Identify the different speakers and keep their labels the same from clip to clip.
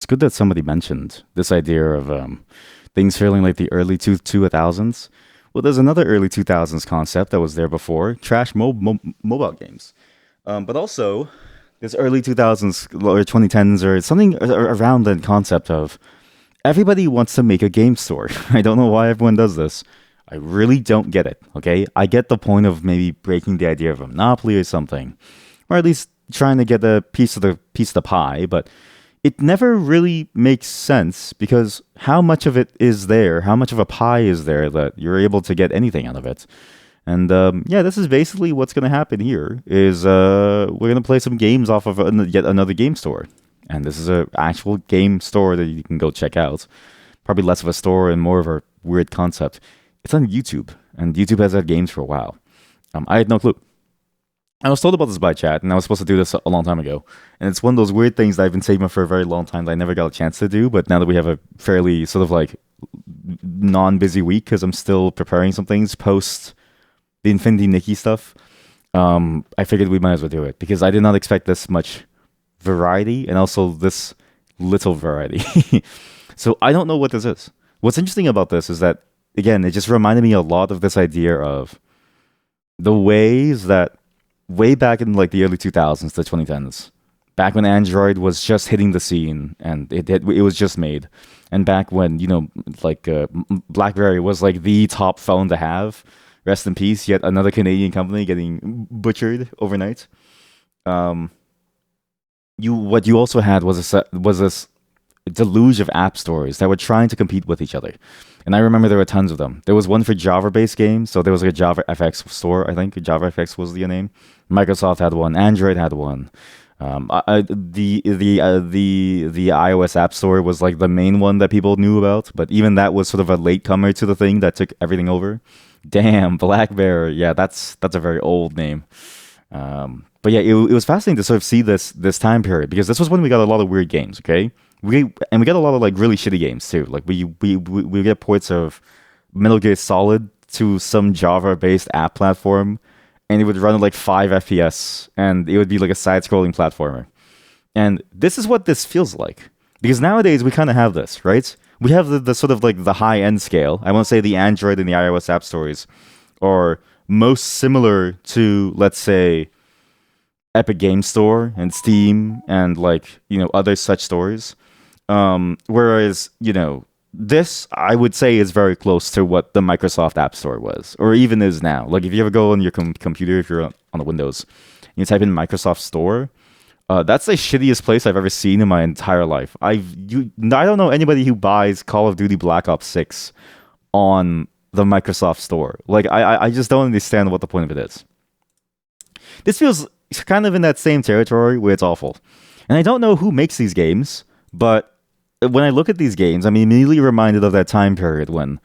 Speaker 1: It's good that somebody mentioned this idea of things feeling like the early 2000s. Well, there's another early 2000s concept that was there before, trash mobile games. But also, this early 2000s or 2010s or something around the concept of everybody wants to make a game store. I don't know why everyone does this. I really don't get it. Okay, I get the point of maybe breaking the idea of a monopoly or something, or at least trying to get a piece of the pie. But it never really makes sense because how much of it is there? How much of a pie is there that you're able to get anything out of it? And yeah, this is basically what's going to happen here. Is we're going to play some games off of yet another game store, and this is a actual game store that you can go check out. Probably less of a store and more of a weird concept. It's on YouTube, and YouTube has had games for a while. I had no clue. I was told about this by chat, and I was supposed to do this a long time ago. And it's one of those weird things that I've been saving for a very long time that I never got a chance to do. But now that we have a fairly sort of like non-busy week, because I'm still preparing some things post the Infinity Nikki stuff, I figured we might as well do it because I did not expect this much variety and also this little variety. So I don't know what this is. What's interesting about this is that again, it just reminded me a lot of this idea of the ways that way back in like the early 2000s, the 2010s, back when Android was just hitting the scene and it was just made, and back when like BlackBerry was like the top phone to have. Rest in peace. Yet another Canadian company getting butchered overnight. Um, what you also had was this deluge of app stores that were trying to compete with each other. And I remember there were tons of them. There was one for Java-based games, so there was like a Java FX store. I think Java FX was the name. Microsoft had one. Android had one. The iOS App Store was like the main one that people knew about, but even that was sort of a latecomer to the thing that took everything over. Damn, BlackBerry. Yeah, that's a very old name. But yeah, it was fascinating to sort of see this time period because this was when we got a lot of weird games. Okay, we got a lot of like really shitty games too. Like we get ports of Metal Gear Solid to some Java based app platform, and it would run at like 5 FPS, and it would be like a side scrolling platformer. And this is what this feels like because nowadays we kind of have this, right? We have the sort of like the high end scale. I want to say the Android and the iOS app stores are most similar to, let's say, Epic Game Store and Steam and like other such stores. Whereas this I would say is very close to what the Microsoft App Store was, or even is now. Like if you ever go on your computer, if you're on the Windows, and you type in Microsoft Store, that's the shittiest place I've ever seen in my entire life. I don't know anybody who buys Call of Duty Black Ops 6 on the Microsoft Store. Like I just don't understand what the point of it is. This feels kind of in that same territory where it's awful. And I don't know who makes these games, but when I look at these games, I'm immediately reminded of that time period when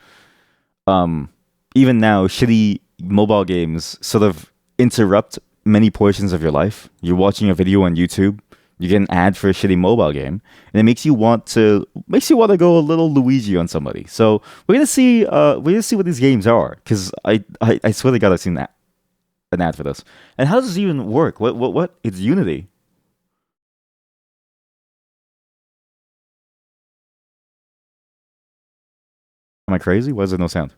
Speaker 1: even now shitty mobile games sort of interrupt many portions of your life. You're watching a video on YouTube, you get an ad for a shitty mobile game, and it makes you want to go a little Luigi on somebody. So we're gonna see what these games are because I swear to God I've seen an ad for this. And how does this even work? What? It's Unity. Am I crazy? Why is there no sound?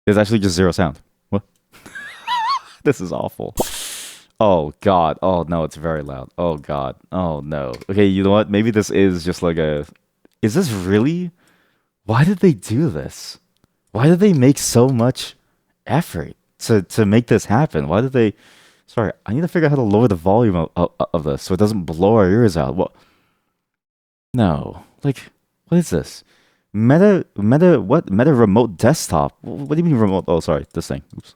Speaker 1: There's actually just zero sound. What? This is awful. Oh God. Oh no, it's very loud. Oh God. Oh no. Okay, you know what? Maybe this is just like a. Is this really? Why did they do this? Why did they make so much effort to make this happen? Why did they? Sorry, I need to figure out how to lower the volume of this so it doesn't blow our ears out. What? No. Like, what is this? Meta remote desktop. What do you mean remote? Oh, sorry, this thing. Oops.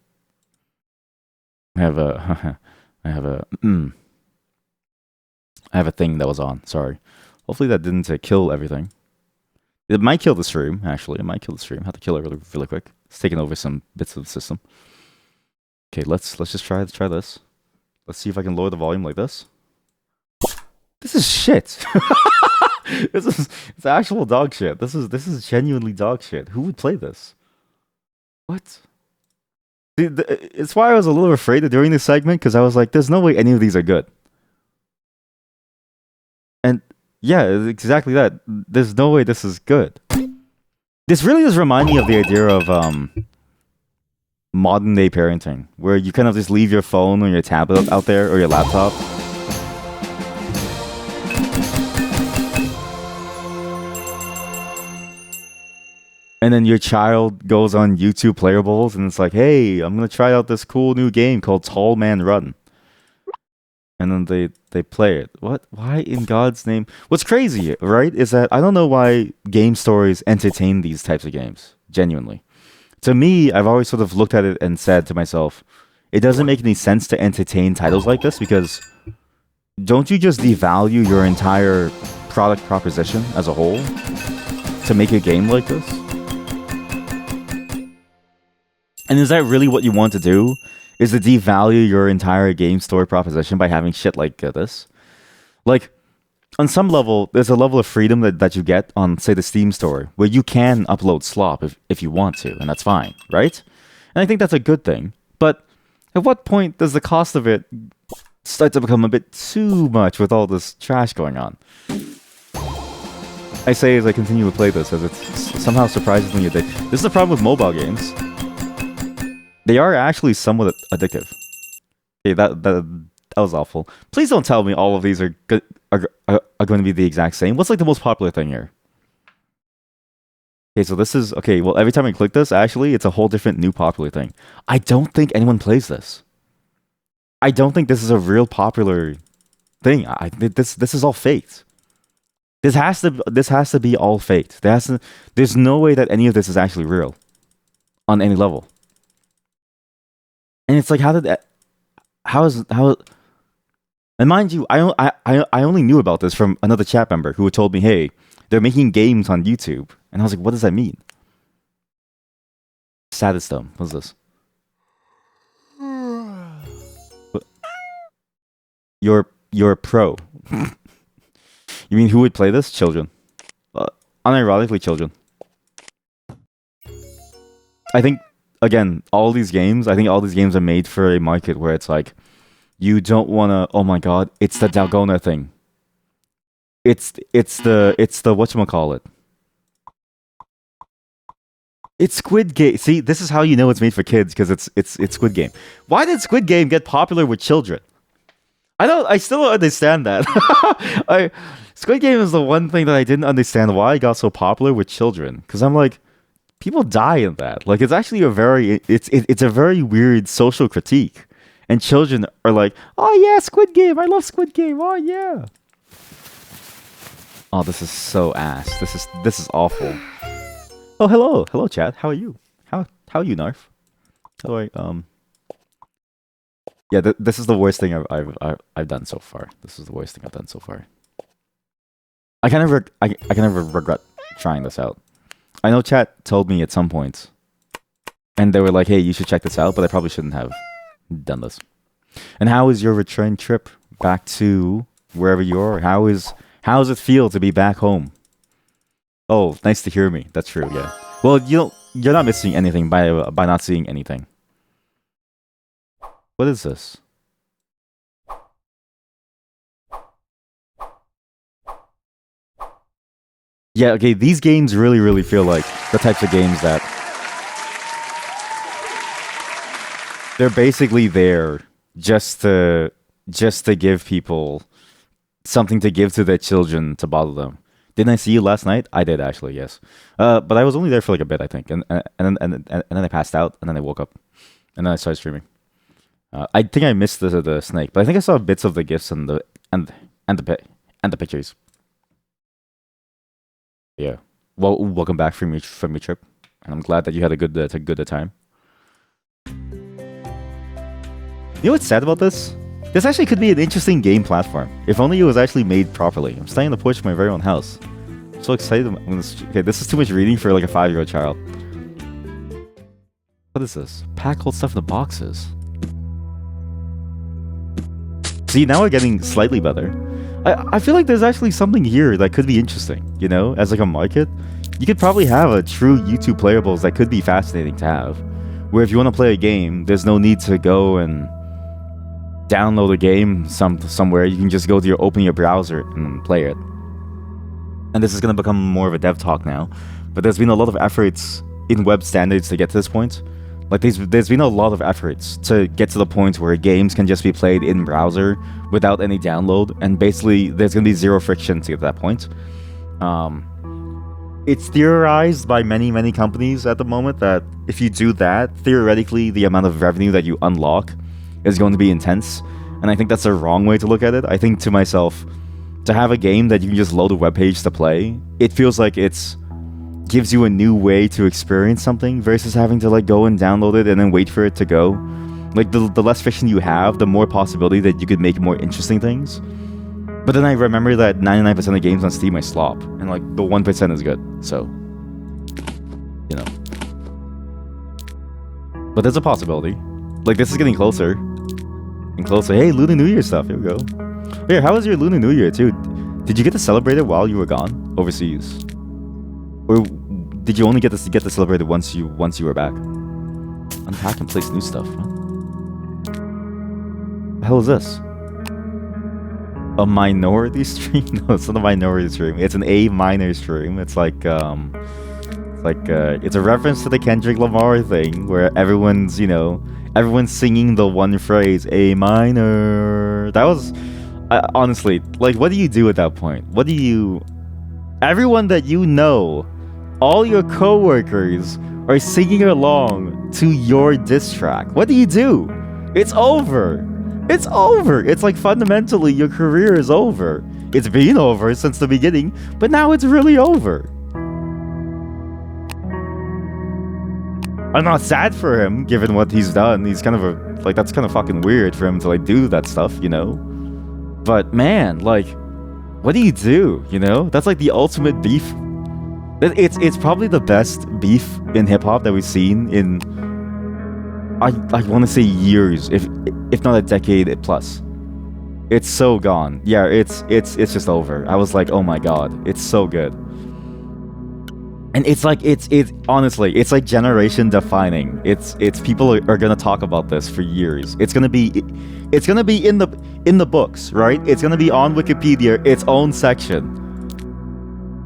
Speaker 1: I have a, I have a, I have a thing that was on. Sorry. Hopefully that didn't kill everything. It might kill the stream. Actually, it might kill the stream. I have to kill it really, really quick. It's taking over some bits of the system. Okay, let's just try this. Let's see if I can lower the volume like this. This is shit. It's actual dog shit. This is genuinely dog shit. Who would play this? What? It's why I was a little afraid of doing this segment because I was like, "There's no way any of these are good." And Yeah, exactly that. There's no way this is good. This really does remind me of the idea of modern day parenting, where you kind of just leave your phone or your tablet out there or your laptop. And then your child goes on YouTube Playables and it's like, hey, I'm gonna try out this cool new game called Tall Man Run. And then they play it. What? Why in God's name? What's crazy, right, is that I don't know why game stories entertain these types of games. Genuinely, to me, I've always sort of looked at it and said to myself, it doesn't make any sense to entertain titles like this because don't you just devalue your entire product proposition as a whole to make a game like this? And is that really what you want to do? Is to devalue your entire game story proposition by having shit like this? Like, on some level, there's a level of freedom that you get on, say, the Steam store, where you can upload slop if you want to, and that's fine, right? And I think that's a good thing. But at what point does the cost of it start to become a bit too much with all this trash going on? I say as I continue to play this, as it's somehow surprisingly addictive. This is the problem with mobile games. They are actually somewhat addictive. Okay, that was awful. Please don't tell me all of these are going to be the exact same. What's like the most popular thing here? Okay, so this is okay. Well, every time I click this, actually, it's a whole different new popular thing. I don't think anyone plays this. I don't think this is a real popular thing. This is all faked. This has to be all faked. There's no way that any of this is actually real on any level. And it's like, and mind you, I only knew about this from another chat member who had told me, hey, they're making games on YouTube. And I was like, what does that mean? Saddest dumb. What's this? What? You're a pro. You mean who would play this? Children. Unironically, children. I think, again, all these games are made for a market where it's like, you don't want to, oh my god, it's the Dalgona thing. It's the whatchamacallit. It's Squid Game. See, this is how you know it's made for kids, because it's Squid Game. Why did Squid Game get popular with children? I still don't understand that. Squid Game is the one thing that I didn't understand why it got so popular with children. Because I'm like, people die in that. Like, it's actually it's a very weird social critique. And children are like, oh yeah, Squid Game. I love Squid Game. Oh yeah. Oh, this is so ass. This is awful. Oh, hello, chat. How are you? How are you, Narf? How do I Yeah, this is the worst thing I've done so far. This is the worst thing I've done so far. I kind of regret trying this out. I know chat told me at some point, and they were like, "Hey, you should check this out," but I probably shouldn't have done this. And how is your return trip back to wherever you are? How does it feel to be back home? Oh, nice to hear me. That's true. Yeah. Well, you're not missing anything by not seeing anything. What is this? Yeah, okay, these games really, really feel like the types of games that they're basically there just to give people something to give to their children to bother them. Didn't I see you last night? I did, actually, yes. But I was only there for like a bit, I think, and then I passed out, and then I woke up, and then I started streaming. I think I missed the snake, but I think I saw bits of the gifts and the pictures. Yeah. Well, welcome back from your trip, and I'm glad that you had a good time. You know what's sad about this? This actually could be an interesting game platform if only it was actually made properly. I'm starting to push my very own house. I'm so excited. Okay, this is too much reading for like a 5-year-old child. What is this? Pack old stuff in the boxes. See, now we're getting slightly better. I feel like there's actually something here that could be interesting, you know, as like a market. You could probably have a true YouTube Playables that could be fascinating to have. Where if you want to play a game, there's no need to go and download a game somewhere. You can just open your browser and play it. and this is going to become more of a dev talk now, but there's been a lot of efforts in web standards to get to this point. Like there's been a lot of efforts to get to the point where games can just be played in browser without any download, and basically there's going to be zero friction to get to that point. It's theorized by many companies at the moment that if you do that, theoretically the amount of revenue that you unlock is going to be intense, and I think that's a wrong way to look at it. I think to myself, to have a game that you can just load a web page to play, it feels like it's gives you a new way to experience something versus having to like go and download it and then wait for it to go. Like the less friction you have, the more possibility that you could make more interesting things. But then I remember that 99% of games on Steam I slop, and like the 1% is good. So, you know. But there's a possibility. Like this is getting closer and closer. Hey, Lunar New Year stuff. Here we go. Here, how was your Lunar New Year, too? Did you get to celebrate it while you were gone overseas, or did you only get to celebrate it once you were back? Unpack and place new stuff. Huh? The hell is this? A minority stream? No, it's not a minority stream. It's an A minor stream. It's like it's a reference to the Kendrick Lamar thing where everyone's singing the one phrase A minor. That was honestly, like, what do you do at that point? Everyone that you know, all your coworkers are singing along to your diss track. What do you do? It's over. It's over. It's like fundamentally your career is over. It's been over since the beginning, but now it's really over. I'm not sad for him, given what he's done. He's kind of that's kind of fucking weird for him to like do that stuff, you know? But man, like, what do you do, you know? That's like the ultimate beef. It's probably the best beef in hip-hop that we've seen in I want to say years, if not a decade plus. It's so gone. Yeah, it's just over. I was like, oh my god, it's so good. And it's like it's honestly, it's like generation defining. It's people are gonna talk about this for years. It's gonna be in the books, right? It's gonna be on Wikipedia, its own section.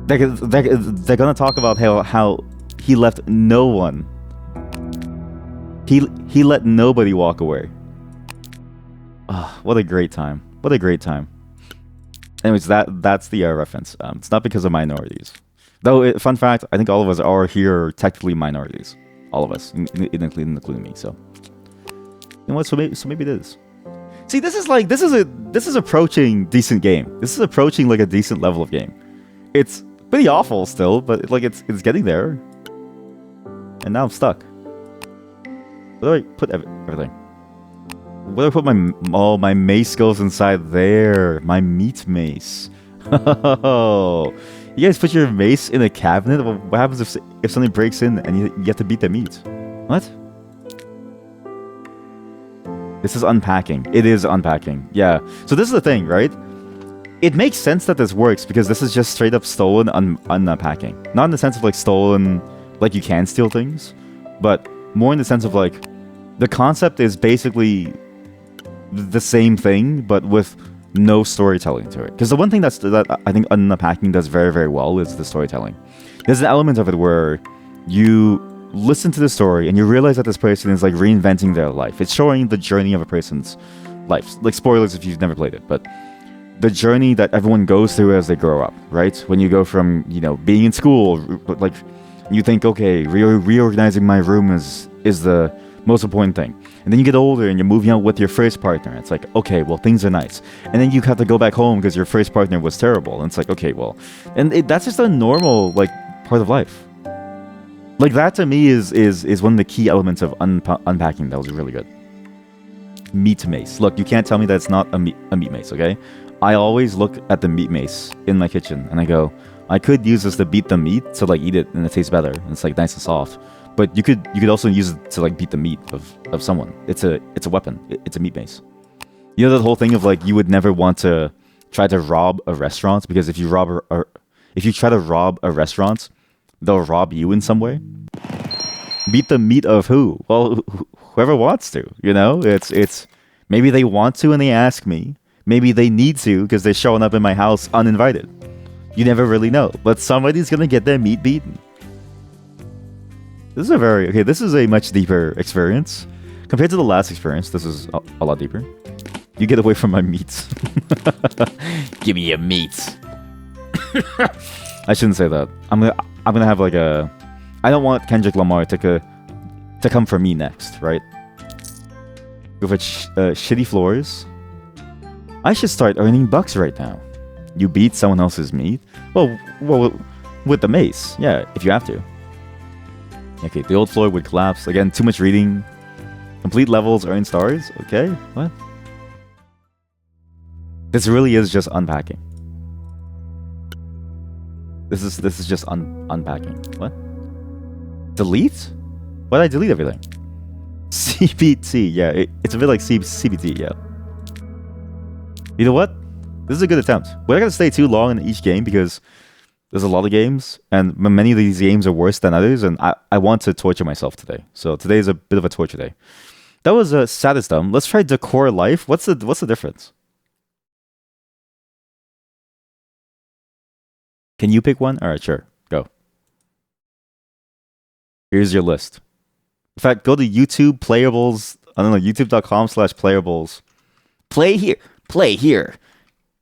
Speaker 1: They're gonna talk about how he left no one. He let nobody walk away. Oh, what a great time. What a great time. Anyways, that's the reference. It's not because of minorities. Though, fun fact, I think all of us are here technically minorities. All of us, including me. So, you know what? So maybe it is. See, this is approaching decent game. This is approaching like a decent level of game. It's pretty awful still, but like it's getting there. And now I'm stuck. Where do I put everything? Where do I put my mace goes inside there. My meat mace. Oh, you guys put your mace in a cabinet? What happens if something breaks in and you have to beat the meat? What? This is unpacking. It is unpacking. Yeah. So this is the thing, right? It makes sense that this works because this is just straight up stolen unpacking. Not in the sense of like stolen, like you can steal things, but more in the sense of like the concept is basically the same thing, but with no storytelling to it. Because the one thing that I think unpacking does very, very well is the storytelling. There's an element of it where you listen to the story and you realize that this person is like reinventing their life. It's showing the journey of a person's life. Like spoilers if you've never played it, but the journey that everyone goes through as they grow up, right? When you go from, being in school, like you think, okay, reorganizing my room is the most important thing. And then you get older and you're moving out with your first partner. It's like, okay, well, things are nice. And then you have to go back home because your first partner was terrible. And it's like, okay, well, and that's just a normal, like, part of life. Like, that to me is one of the key elements of unpacking that was really good. Meat mace. Look, you can't tell me that it's not a meat mace, okay? I always look at the meat mace in my kitchen and I go, I could use this to beat the meat to like eat it and it tastes better and it's like nice and soft. But you could also use it to like beat the meat of someone. It's a weapon. It's a meat mace. You know that whole thing of like you would never want to try to rob a restaurant because if you try to rob a restaurant, they'll rob you in some way. Beat the meat of who? Well, whoever wants to. It's maybe they want to and they ask me. Maybe they need to because they're showing up in my house uninvited. You never really know, but somebody's gonna get their meat beaten. This is a much deeper experience. Compared to the last experience, this is a lot deeper. You get away from my meats. Give me your meats. I shouldn't say that. I'm gonna have like a... I don't want Kendrick Lamar to come for me next, right? Go for shitty floors. I should start earning bucks right now. You beat someone else's meat? Well, with the mace. Yeah, if you have to. Okay, the old floor would collapse. Again, too much reading. Complete levels, earn stars. Okay, what? This really is just unpacking. This is just unpacking. What? Delete? Why did I delete everything? CBT, yeah, it's a bit like CBT, yeah. You know what? This is a good attempt. We're not gonna stay too long in each game because there's a lot of games, and many of these games are worse than others, and I want to torture myself today. So today is a bit of a torture day. That was a saddest dumb. Let's try Decor Life. What's the difference? Can you pick one? All right, sure. Go. Here's your list. In fact, go to YouTube, Playables. I don't know, youtube.com/playables. Play here.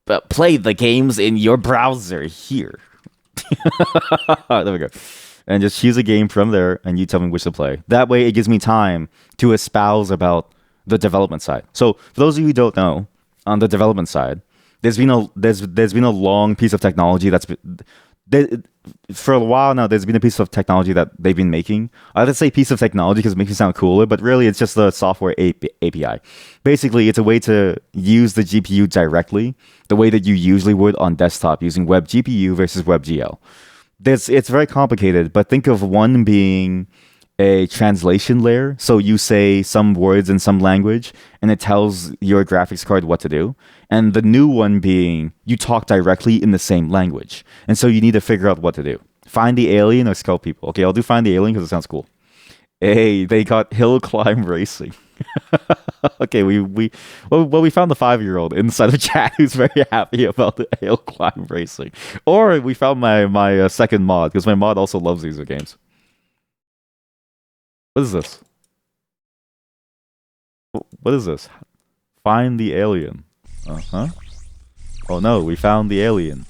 Speaker 1: But play the games in your browser here. There we go. And just choose a game from there, and you tell me which to play. That way, it gives me time to espouse about the development side. So, for those of you who don't know, on the development side, there's been a long piece of technology that's been, for a while now. There's been a piece of technology that they've been making. I would say piece of technology because it makes it sound cooler, but really it's just the software API. Basically, it's a way to use the GPU directly, the way that you usually would on desktop using web GPU versus WebGL. It's very complicated, but think of one being a translation layer. So you say some words in some language and it tells your graphics card what to do. And the new one being you talk directly in the same language. And so you need to figure out what to do. Find the alien or scalp people. Okay, I'll do find the alien because it sounds cool. Hey, they got hill climb racing. Okay, we found the 5-year-old inside of chat who's very happy about the hill climb racing. Or we found my second mod because my mod also loves these games. What is this? What is this? Find the alien. Uh-huh. Oh no, we found the alien.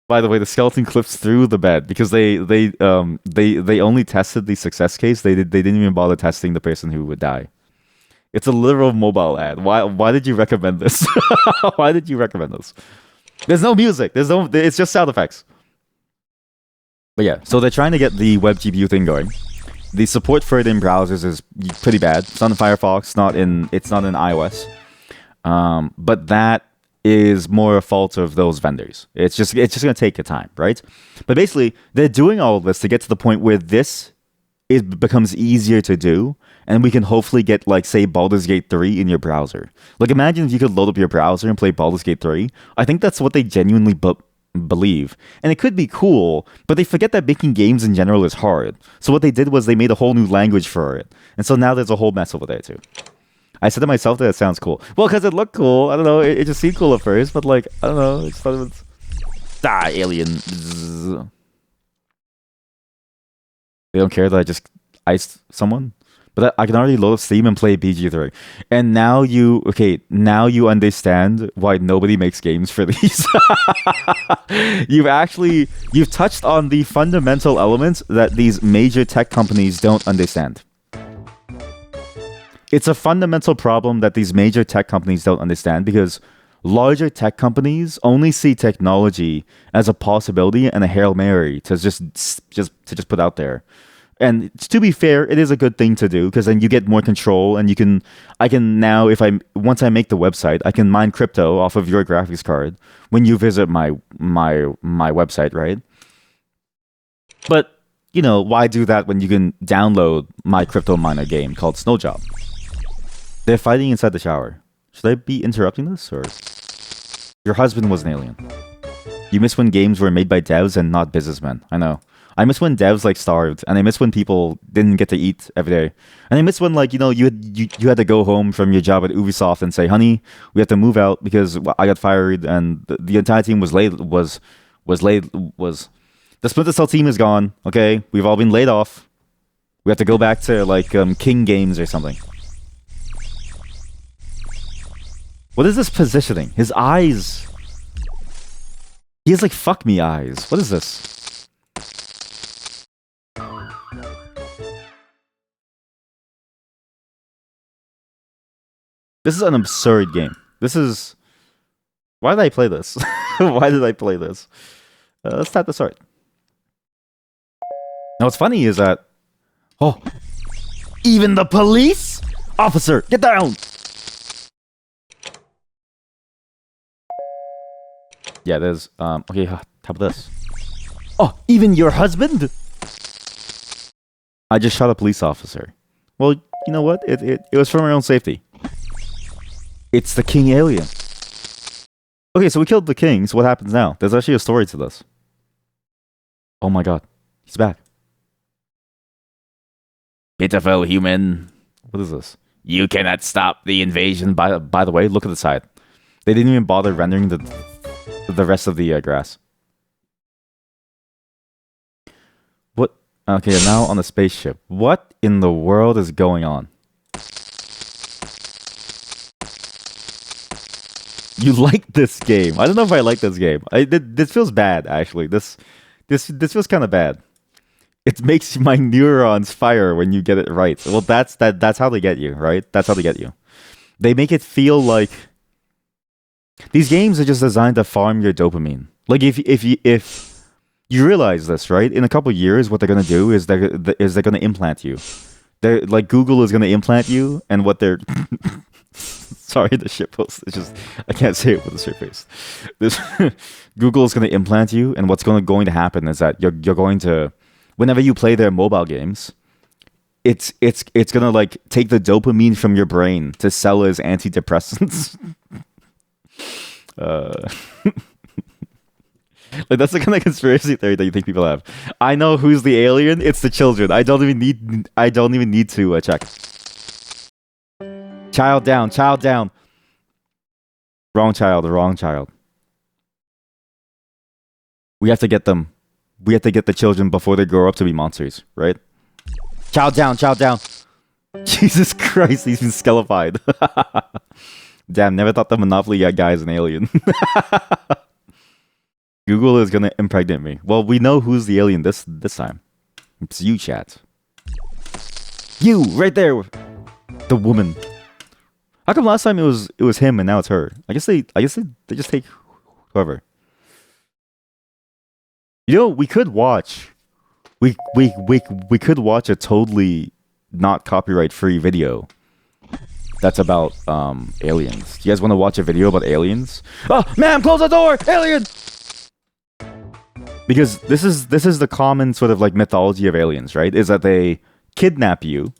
Speaker 1: By the way, the skeleton clips through the bed because they only tested the success case. They didn't even bother testing the person who would die. It's a literal mobile ad. Why did you recommend this? Why did you recommend this? There's no music. It's just sound effects. But yeah, so they're trying to get the web GPU thing going. The support for it in browsers is pretty bad. It's not in Firefox. It's not in iOS. But that is more a fault of those vendors. It's just gonna take a time, right? But basically, they're doing all of this to get to the point where it becomes easier to do, and we can hopefully get, like, say, Baldur's Gate 3 in your browser. Like, imagine if you could load up your browser and play Baldur's Gate 3. I think that's what they genuinely believe. And it could be cool, but they forget that making games in general is hard. So what they did was they made a whole new language for it. And so now there's a whole mess over there, too. I said to myself that it sounds cool. Well, because it looked cool. I don't know. It just seemed cool at first, but, like, I don't know. It's thought it was... alien. They don't care that I just iced someone? But I can already load up Steam and play BG3. And now you understand why nobody makes games for these. You've touched on the fundamental elements that these major tech companies don't understand. It's a fundamental problem that these major tech companies don't understand because larger tech companies only see technology as a possibility and a Hail Mary to just put out there. And to be fair, it is a good thing to do because then you get more control, and I can now, once I make the website, I can mine crypto off of your graphics card when you visit my website, right? But, you know, why do that when you can download my crypto miner game called Snowjob? They're fighting inside the shower. Should I be interrupting this, or? Your husband was an alien. You miss when games were made by devs and not businessmen. I know. I miss when devs like starved, and I miss when people didn't get to eat every day, and I miss when like you had to go home from your job at Ubisoft and say, "Honey, we have to move out because I got fired," and the entire team was the Splinter Cell team is gone. Okay, we've all been laid off. We have to go back to like King Games or something. What is this positioning? His eyes. He has like fuck me eyes. What is this? This is an absurd game. This is... Why did I play this? Why did I play this? Let's tap the start. Now what's funny is that... Oh! Even the police? Officer, get down! Yeah, there's... okay, how about this? Oh, even your husband? I just shot a police officer. Well, you know what? It was for my own safety. It's the king alien. Okay, so we killed the king, so what happens now? There's actually a story to this. Oh my god. He's back. Pitiful human. What is this? You cannot stop the invasion. By the way, look at the side. They didn't even bother rendering the rest of the grass. What? Okay, now on the spaceship. What in the world is going on? You like this game? I don't know if I like this game. This feels bad, actually. This feels kind of bad. It makes my neurons fire when you get it right. Well, that's how they get you, right? That's how they get you. They make it feel like these games are just designed to farm your dopamine. Like if you realize this, right? In a couple of years, what they're gonna do is they're gonna implant you. They're like Google is gonna implant you, and what they're sorry, the shitpost. It's just I can't say it with a straight face. This Google is gonna implant you, and what's going to happen is that you're going to, whenever you play their mobile games, it's gonna like take the dopamine from your brain to sell as antidepressants. Like that's the kind of conspiracy theory that you think people have. I know who's the alien. It's the children. I don't even need to check. Child down. Child down. Wrong child. Wrong child. We have to get them. We have to get the children before they grow up to be monsters, right? Child down. Child down. Jesus Christ, he's been skelefied. Damn, never thought the Monopoly guy is an alien. Google is gonna impregnate me. Well, we know who's the alien this time. It's you, chat. You, right there. The woman. How come last time it was him and now it's her? I guess they just take whoever. You know, we could watch. We could watch a totally not copyright free video that's about aliens. Do you guys want to watch a video about aliens? Oh, ma'am, close the door! Alien! Because this is the common sort of like mythology of aliens, right? Is that they kidnap you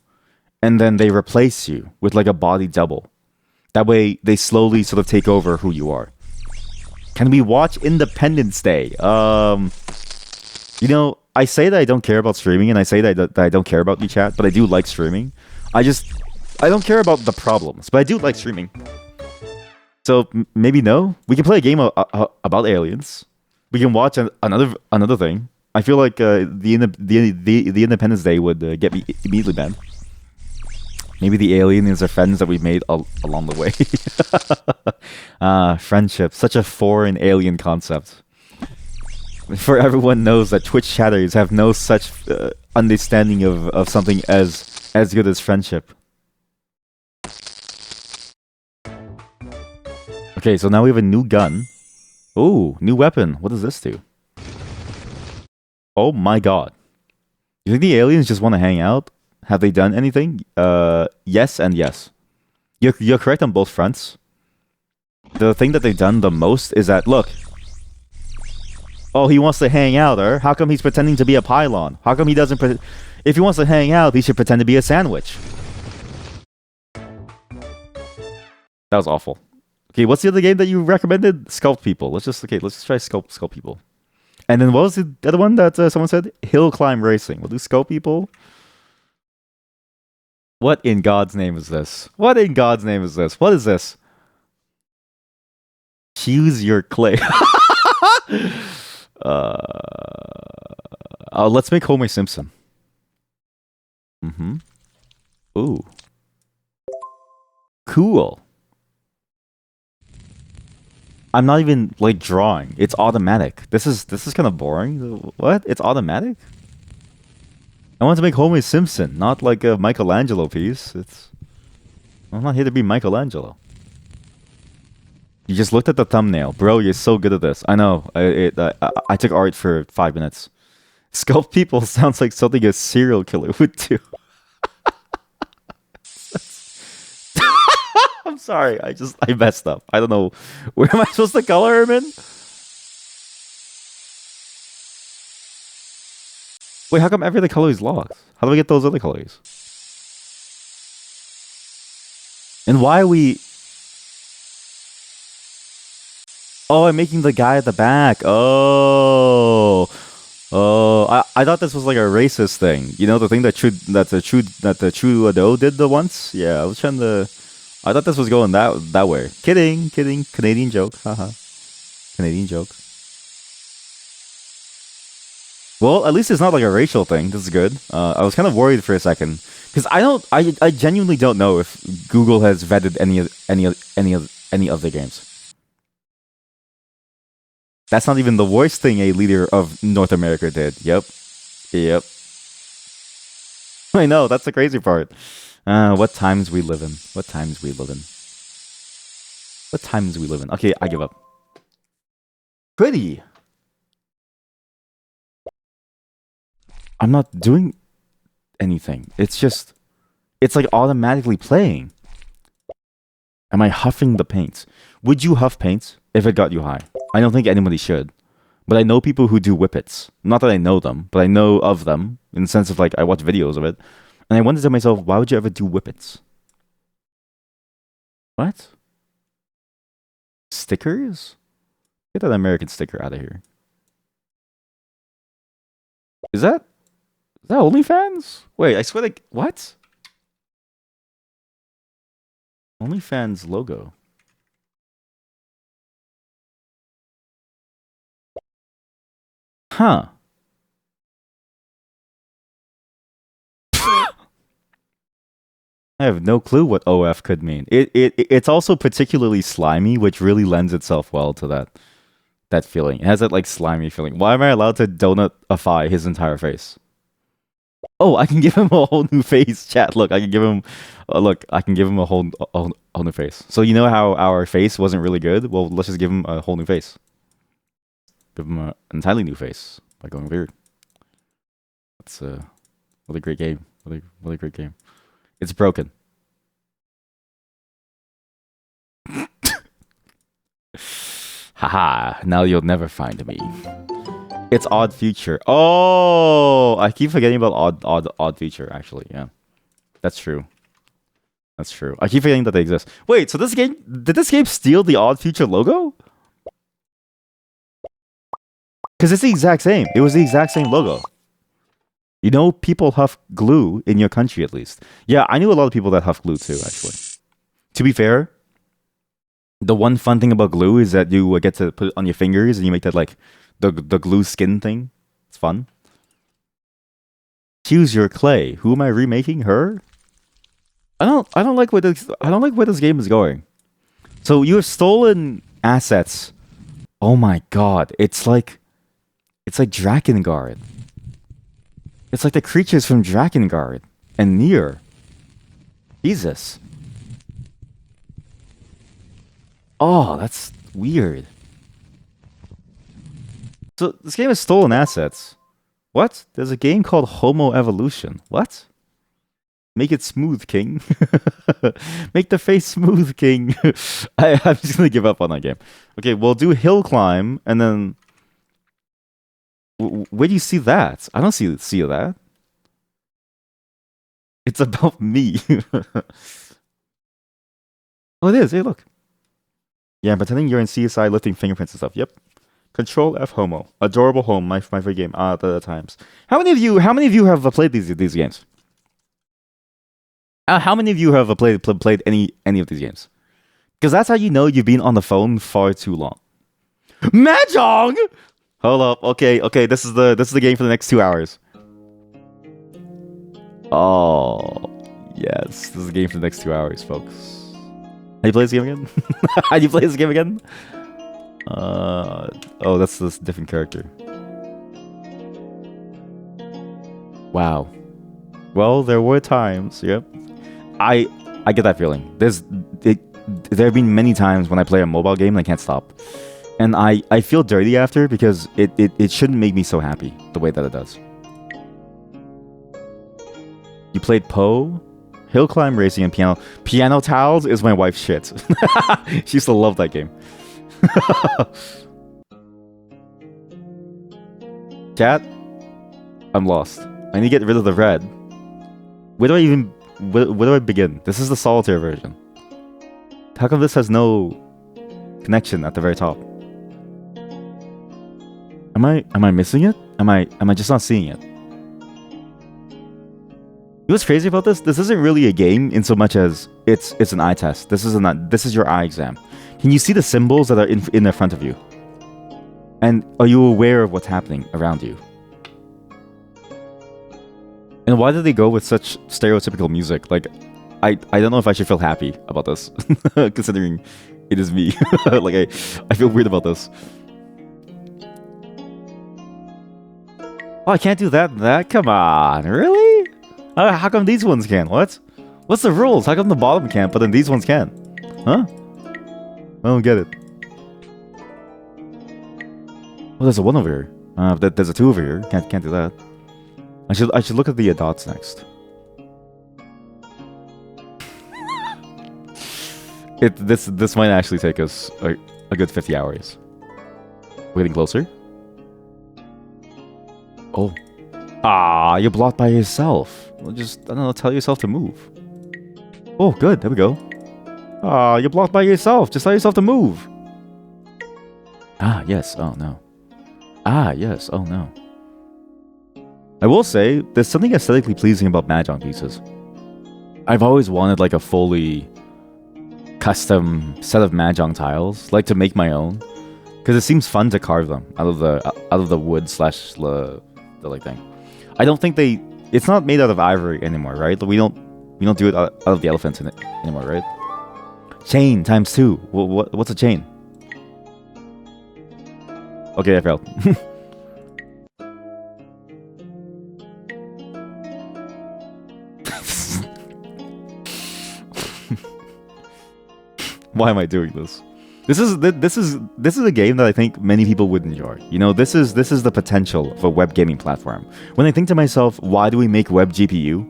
Speaker 1: and then they replace you with like a body double. That way they slowly sort of take over who you are. Can we watch Independence Day? You know, I say that I don't care about streaming and I say that I don't care about you, chat, but I do like streaming. I don't care about the problems, but I do like streaming. So maybe no. We can play a game about aliens. We can watch another thing. I feel like the Independence Day would get me immediately banned. Maybe the aliens are friends that we've made along the way. Friendship, such a foreign alien concept. For everyone knows that Twitch chatters have no such understanding of something as good as friendship. Okay, so now we have a new gun. Ooh, new weapon. What does this do? Oh my god. You think the aliens just want to hang out? Have they done anything? Yes and yes. You're correct on both fronts. The thing that they've done the most is that, look. Oh, he wants to hang out, or how come he's pretending to be a pylon? How come he doesn't... If he wants to hang out, he should pretend to be a sandwich. That was awful. Okay, what's the other game that you recommended? Sculpt People. Let's just try Sculpt People. And then what was the other one that someone said? Hill climb racing. We'll do skull people. What in God's name is this? What in God's name is this? What is this? Choose your clay. Let's make Homer Simpson. Mm-hmm. Ooh. Cool. I'm not even like drawing. It's automatic. This is kind of boring. What? It's automatic? I want to make Homer Simpson, not like a Michelangelo piece. I'm not here to be Michelangelo. You just looked at the thumbnail, bro. You're so good at this. I know. I took art for 5 minutes. Sculpt people sounds like something a serial killer would do. I'm sorry. I messed up. I don't know. Where am I supposed to color him in? Wait, how come every other color is locked? How do we get those other colors? And why are we... Oh, I'm making the guy at the back. Oh. Oh, I thought this was like a racist thing. You know, the thing that the Trudeau did the once? Yeah, I was trying to... I thought this was going that way. Kidding. Canadian joke. Haha. Canadian joke. Well, at least it's not like a racial thing. This is good. I was kind of worried for a second because I genuinely don't know if Google has vetted any of the games. That's not even the worst thing a leader of North America did. Yep. I know, that's the crazy part. What times we live in. What times we live in. Okay, I give up. Pretty. I'm not doing anything. It's like automatically playing. Am I huffing the paint? Would you huff paint if it got you high? I don't think anybody should. But I know people who do whippets. Not that I know them, but I know of them in the sense of like I watch videos of it. And I wondered to myself, why would you ever do whippets? What? Stickers? Get that American sticker out of here. Is that OnlyFans? Wait, I swear to... What? OnlyFans logo. Huh. I have no clue what OF could mean. It's also particularly slimy, which really lends itself well to that feeling. It has that like slimy feeling. Why am I allowed to donut-ify his entire face? Oh, I can give him a whole new face, chat. Look, I can give him a whole new face. So you know how our face wasn't really good? Well, let's just give him a whole new face. Give him an entirely new face by going weird. That's what a great game. What a great game. It's broken. Haha, now you'll never find me. It's Odd Future. Oh, I keep forgetting about Odd Future, actually. Yeah. That's true. That's true. I keep forgetting that they exist. Wait, so did this game steal the Odd Future logo? Because it's the exact same. It was the exact same logo. You know, people huff glue in your country, at least. Yeah, I knew a lot of people that huff glue too, actually. To be fair, the one fun thing about glue is that you get to put it on your fingers and you make that like the glue skin thing. It's fun. Choose your clay. Who am I remaking? Her? I don't like where this game is going. So you have stolen assets. Oh my god! It's like Drakengard. It's like the creatures from Drakengard and Nier. Jesus. Oh, that's weird. So this game has stolen assets. What? There's a game called Homo Evolution. What? Make it smooth, King. Make the face smooth, King. I'm just gonna give up on that game. Okay, we'll do hill climb, and then where do you see that? I don't see that. It's about me. Oh, it is. Hey, look. Yeah, I'm pretending you're in CSI lifting fingerprints and stuff. Yep. Control F Homo. Adorable Home, my favorite game at the times. How many of you have played these games? How many of you have played any of these games? Because that's how you know you've been on the phone far too long. Mahjong! Hold up. Okay. This is the game for the next 2 hours. Oh, yes. This is the game for the next 2 hours, folks. How do you play this game again? How do you play this game again? Oh, that's this different character. Wow. Well, there were times. Yep. I get that feeling. There have been many times when I play a mobile game and I can't stop. And I feel dirty after because it shouldn't make me so happy the way that it does. You played Poe, Hill Climb Racing, and Piano. Piano Tiles is my wife's shit. She used to love that game. Chat, I'm lost. I need to get rid of the red. Where do I begin? This is the solitaire version. How come this has no connection at the very top? Am I missing it? Am I just not seeing it? You know what's crazy about this? This isn't really a game in so much as it's an eye test. This is your eye exam. Can you see the symbols that are in the front of you? And are you aware of what's happening around you? And why did they go with such stereotypical music? Like, I don't know if I should feel happy about this, considering it is me. Like, I feel weird about this. Oh, I can't do that? Come on, really? How come these ones can? What? What's the rules? How come the bottom can't, but then these ones can? Huh? I don't get it. Oh, there's a 1 over here. There's a 2 over here. Can't do that. I should look at the dots next. This might actually take us a good 50 hours. We're getting closer. Oh. Ah, you're blocked by yourself. Well, just, I don't know, tell yourself to move. Oh, good. There we go. Ah, you're blocked by yourself. Just tell yourself to move. Ah, yes. Oh, no. Ah, yes. Oh, no. I will say, there's something aesthetically pleasing about Mahjong pieces. I've always wanted, like, a fully custom set of Mahjong tiles, like to make my own, because it seems fun to carve them out of the wood slash the like thing. I don't think it's not made out of ivory anymore, right? We don't do it out of the elephants in it anymore, right? Chain times 2. What's a chain? Okay, I failed. Why am I doing this? This is a game that I think many people would enjoy. You know, this is the potential of a web gaming platform. When I think to myself, why do we make web GPU?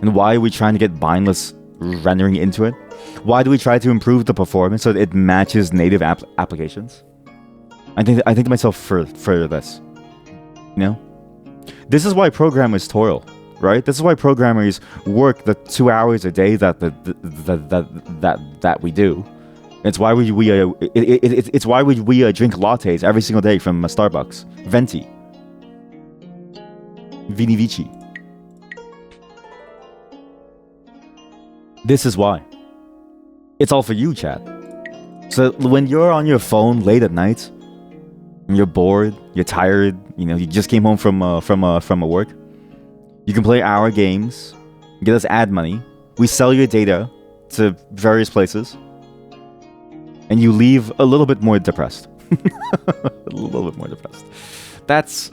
Speaker 1: And why are we trying to get bindless rendering into it? Why do we try to improve the performance so that it matches native applications? I think to myself for this. You know? This is why programmers toil, right? This is why programmers work the 2 hours a day that we do. It's why we drink lattes every single day from Starbucks. Venti. Vini Vici. This is why. It's all for you, chat. So when you're on your phone late at night, and you're bored, you're tired, you know, you just came home from a work, you can play our games, get us ad money. We sell your data to various places. And you leave a little bit more depressed. A little bit more depressed. That's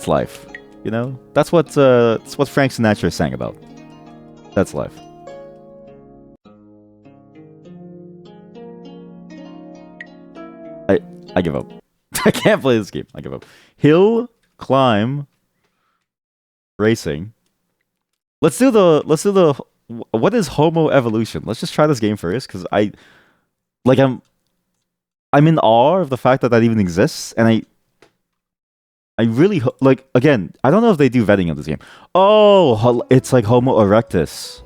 Speaker 1: life, you know? That's what Frank Sinatra sang about. That's life. I give up. I can't play this game. I give up. Hill Climb Racing. Let's do the what is Homo Evolution? Let's just try this game first, because I'm in awe of the fact that even exists, and I really again, I don't know if they do vetting of this game. Oh, it's like Homo erectus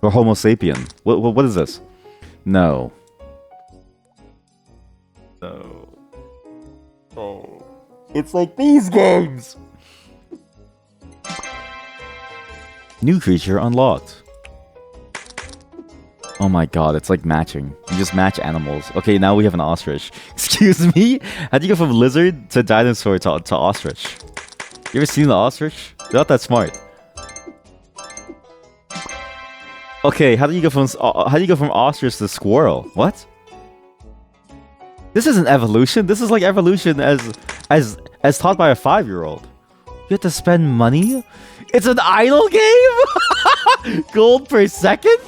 Speaker 1: or Homo sapien. What is this? No. No. Oh. It's like these games. New creature unlocked. Oh my god, it's like matching. You just match animals. Okay, now we have an ostrich. Excuse me? How'd you go from lizard to dinosaur to ostrich? You ever seen the ostrich? They're not that smart. Okay, how do you go from ostrich to squirrel? What? This isn't evolution. This is like evolution as taught by a 5-year-old. You have to spend money? It's an idle game? Gold per second?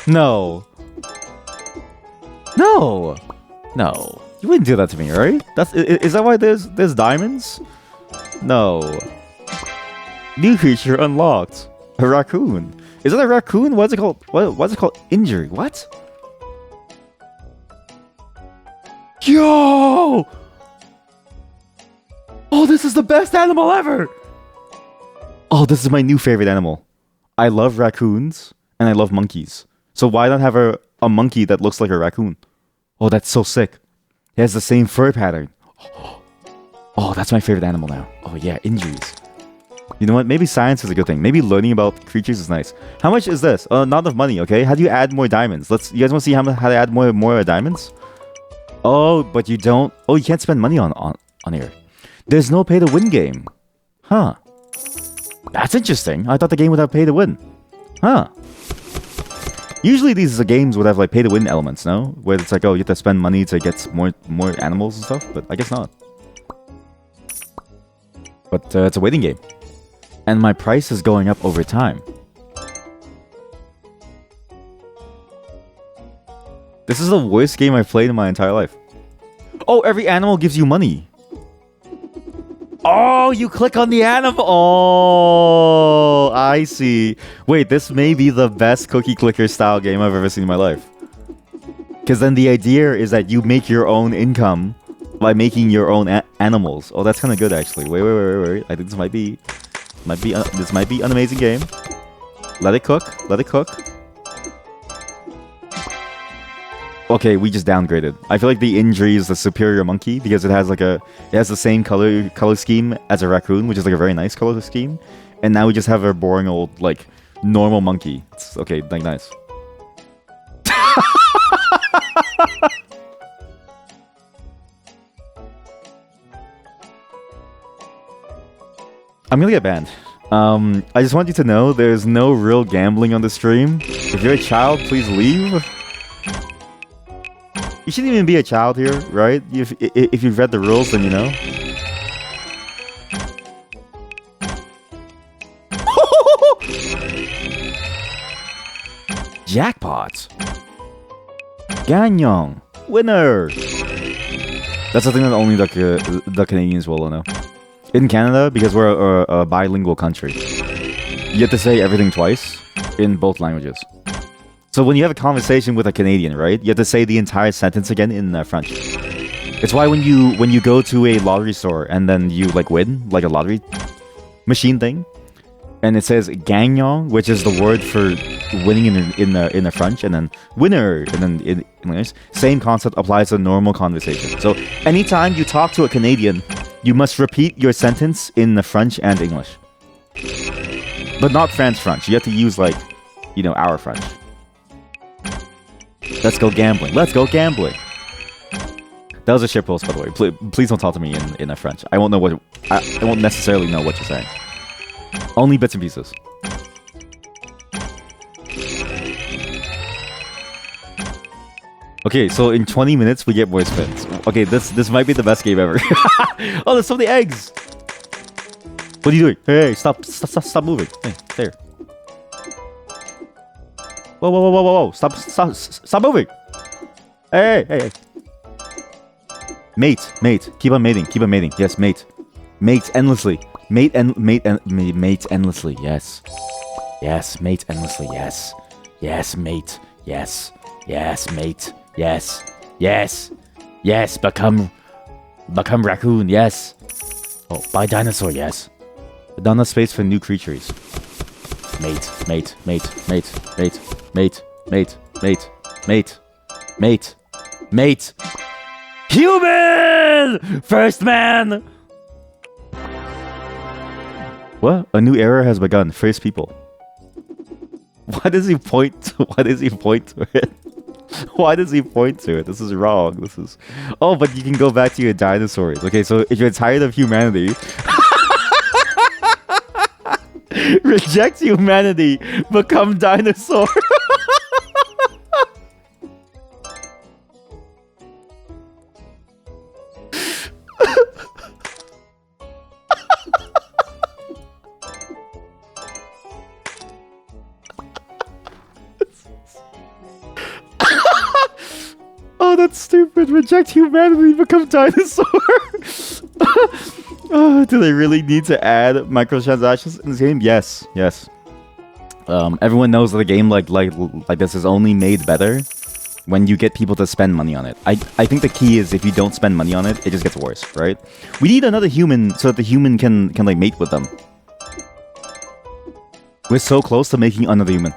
Speaker 1: No. No. No. You wouldn't do that to me, right? Is that why there's diamonds? No. New creature unlocked. A raccoon. Is that a raccoon? What's it called? What's it called? Injury. What? Yo! Oh, this is the best animal ever! Oh, this is my new favorite animal. I love raccoons and I love monkeys. So why not have a monkey that looks like a raccoon? Oh, that's so sick. It has the same fur pattern. Oh, that's my favorite animal now. Oh yeah, injuries. You know what? Maybe science is a good thing. Maybe learning about creatures is nice. How much is this? Not enough money, okay? How do you add more diamonds? You guys want to see how to add more diamonds? Oh, but you don't... Oh, you can't spend money on here. There's no pay-to-win game. Huh. That's interesting. I thought the game would have pay-to-win. Huh. Usually these games would have like pay-to-win elements, no? Where it's like, oh, you have to spend money to get more animals and stuff, but I guess not. But it's a waiting game. And my price is going up over time. This is the worst game I've played in my entire life. Oh, every animal gives you money. Oh, you click on the animal. Oh, I see. Wait, this may be the best cookie clicker style game I've ever seen in my life. Because then the idea is that you make your own income by making your own animals. Oh, that's kind of good actually. Wait. I think this might be an amazing game. Let it cook. Let it cook. Okay, we just downgraded. I feel like the injury is the superior monkey because it has the same color scheme as a raccoon, which is like a very nice color scheme. And now we just have a boring old like normal monkey. It's okay, like nice. I'm gonna get banned. I just want you to know there's no real gambling on the stream. If you're a child, please leave. You shouldn't even be a child here, right? If you've read the rules, then you know. Jackpot! Gagnon! Winner! That's the thing that only the Canadians will know. In Canada, because we're a bilingual country, you have to say everything twice in both languages. So when you have a conversation with a Canadian, right, you have to say the entire sentence again in French. It's why when you go to a lottery store and then you like win, like a lottery machine thing, and it says gagnon, which is the word for winning in the French, and then winner, and then in English, same concept applies to normal conversation. So anytime you talk to a Canadian, you must repeat your sentence in the French and English, but not French. You have to use like, you know, our French. Let's go gambling. Let's go gambling. That was a shit post, by the way. Please don't talk to me in French. I won't know I won't necessarily know what you're saying. Only bits and pieces. Okay, so in 20 minutes we get more spins. Okay, this might be the best game ever. Oh, there's so many eggs. What are you doing? Hey, stop moving. Hey, there. Whoa. Stop moving. Hey. Mate. Keep on mating. Yes, mate. Mate endlessly. Mate endlessly. Yes. Yes, mate endlessly. Yes. Yes, mate. Yes. Yes, mate. Yes. Become raccoon. Yes. Oh, buy dinosaur. Yes. Banana space for new creatures. Mate. Human! First man! What? A new era has begun. First people. Why does he point to, why does he point to it? Why does he point to it? This is wrong. This is... Oh, but you can go back to your dinosaurs. Okay, so if you're tired of humanity... Reject humanity. Become dinosaur. Oh, that's stupid. Reject humanity, become dinosaur. Oh, do they really need to add microtransactions in this game? Yes, yes. Everyone knows that a game like this is only made better when you get people to spend money on it. I think the key is if you don't spend money on it, it just gets worse, right? We need another human so that the human can like mate with them. We're so close to making another human.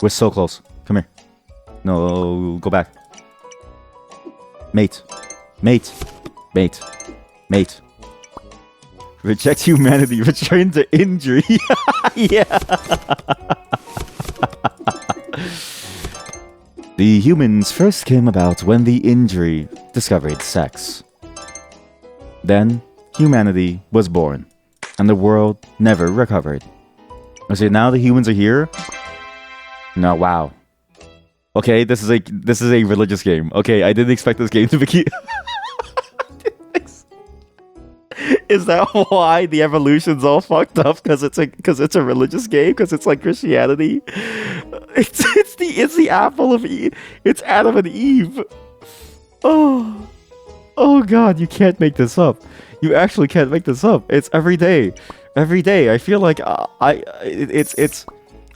Speaker 1: We're so close. Come here. No, go back. Mate. Mate. Mate. Mate. Reject humanity. Return to injury. Yeah. The humans first came about when the injury discovered sex. Then, humanity was born, and the world never recovered. So now the humans are here. No, wow. Okay, this is a religious game. Okay, I didn't expect this game to be. Is that why the evolution's all fucked up? Because it's a religious game? Because it's like Christianity? It's the apple of Eve. It's Adam and Eve. Oh God, you can't make this up. You actually can't make this up. It's every day. Every day. I feel like I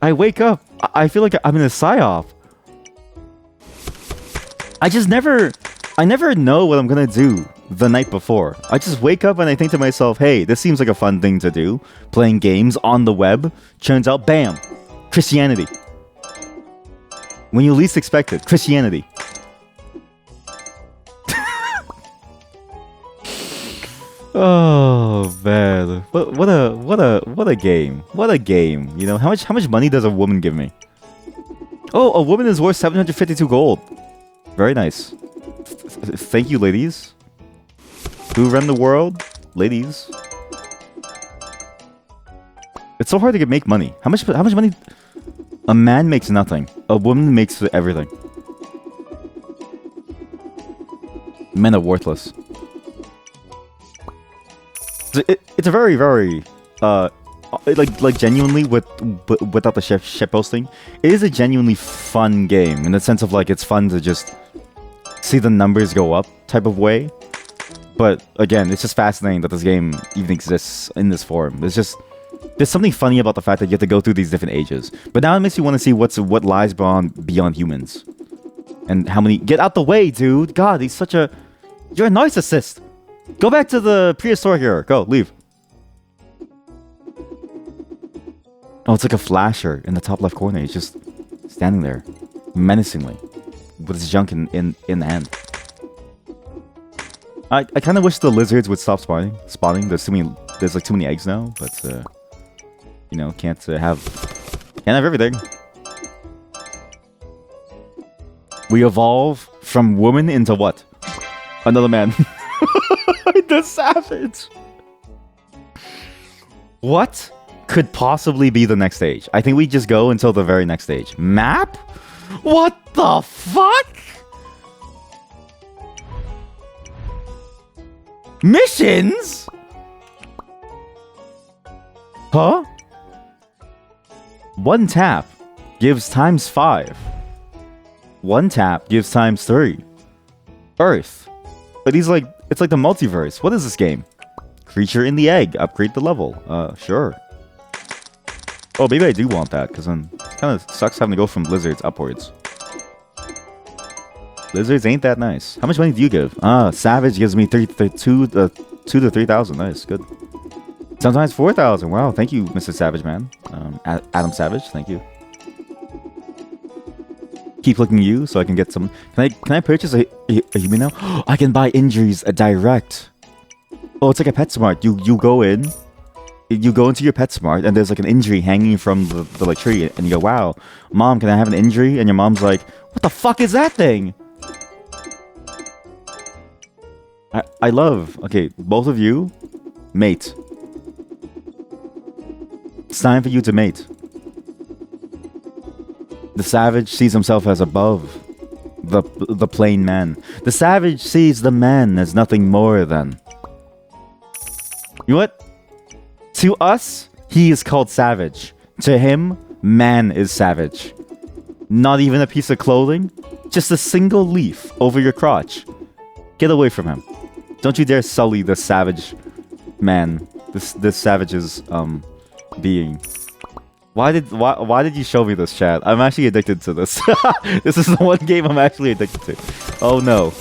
Speaker 1: wake up. I feel like I'm in a psyop. I never know what I'm gonna do the night before. I just wake up and I think to myself, hey, this seems like a fun thing to do. Playing games on the web. Turns out, bam! Christianity. When you least expect it, Christianity. Oh man. What a game. What a game. You know, how much money does a woman give me? Oh, a woman is worth 752 gold. Very nice. Thank you, ladies. Who run the world? Ladies. It's so hard to make money. How much money? A man makes nothing. A woman makes everything. Men are worthless. It's a very, very like genuinely without the ship posting, it is a genuinely fun game in the sense of like it's fun to just see the numbers go up type of way. But again, it's just fascinating that this game even exists in this form. There's something funny about the fact that you have to go through these different ages. But now it makes you want to see what lies beyond humans. And how many... Get out the way, dude! God, he's such a... You're a narcissist! Go back to the prehistoric era. Go, leave. Oh, it's like a flasher in the top left corner. He's just standing there, menacingly, with his junk in the hand. I kind of wish the lizards would stop spawning. There's like too many eggs now, but you know, can't have everything. We evolve from woman into what? Another man. The savage. What could possibly be the next stage? I think we just go until the very next stage. Map? What the fuck? Missions? Huh? One tap gives times 5. One tap gives times 3. Earth. But he's like, it's like the multiverse. What is this game? Creature in the egg. Upgrade the level. Sure. Oh, maybe I do want that, because then it kind of sucks having to go from lizards upwards. Lizards ain't that nice. How much money do you give? Savage gives me 2 to 3,000. Nice, good. Sometimes 4,000. Wow, thank you, Mr. Savage Man. Adam Savage, thank you. Keep looking you, so I can get some. Can I purchase a human now? I can buy injuries direct. Oh, it's like a PetSmart. You go in, You go into your PetSmart and there's like an injury hanging from the like tree, and you go, "Wow, mom, can I have an injury?" And your mom's like, "What the fuck is that thing?" I love. Okay, both of you, mate. It's time for you to mate. The savage sees himself as above the plain man. The savage sees the man as nothing more than. You know what? To us, he is called savage. To him, man is savage. Not even a piece of clothing, just a single leaf over your crotch. Get away from him. Don't you dare sully the savage man. This savage's being. Why did you show me this, chat? I'm actually addicted to this. This is the one game I'm actually addicted to. Oh no.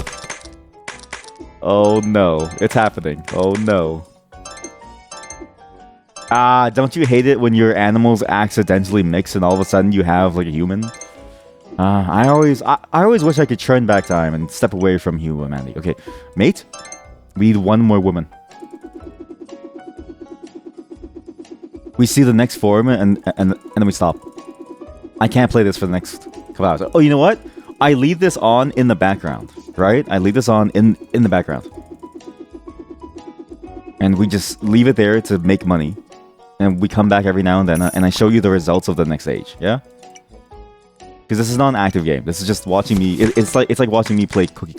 Speaker 1: Oh no. It's happening. Oh no. Don't you hate it when your animals accidentally mix and all of a sudden you have like a human? I always wish I could turn back time and step away from humanity. Okay, mate, we need one more woman. We see the next form and then we stop. I can't play this for the next couple hours. Oh, you know what? I leave this on in the background, right? I leave this on in the background. And we just leave it there to make money. And we come back every now and then, and I show you the results of the next stage, yeah? Because this is not an active game. This is just watching me. It's like watching me play Cookie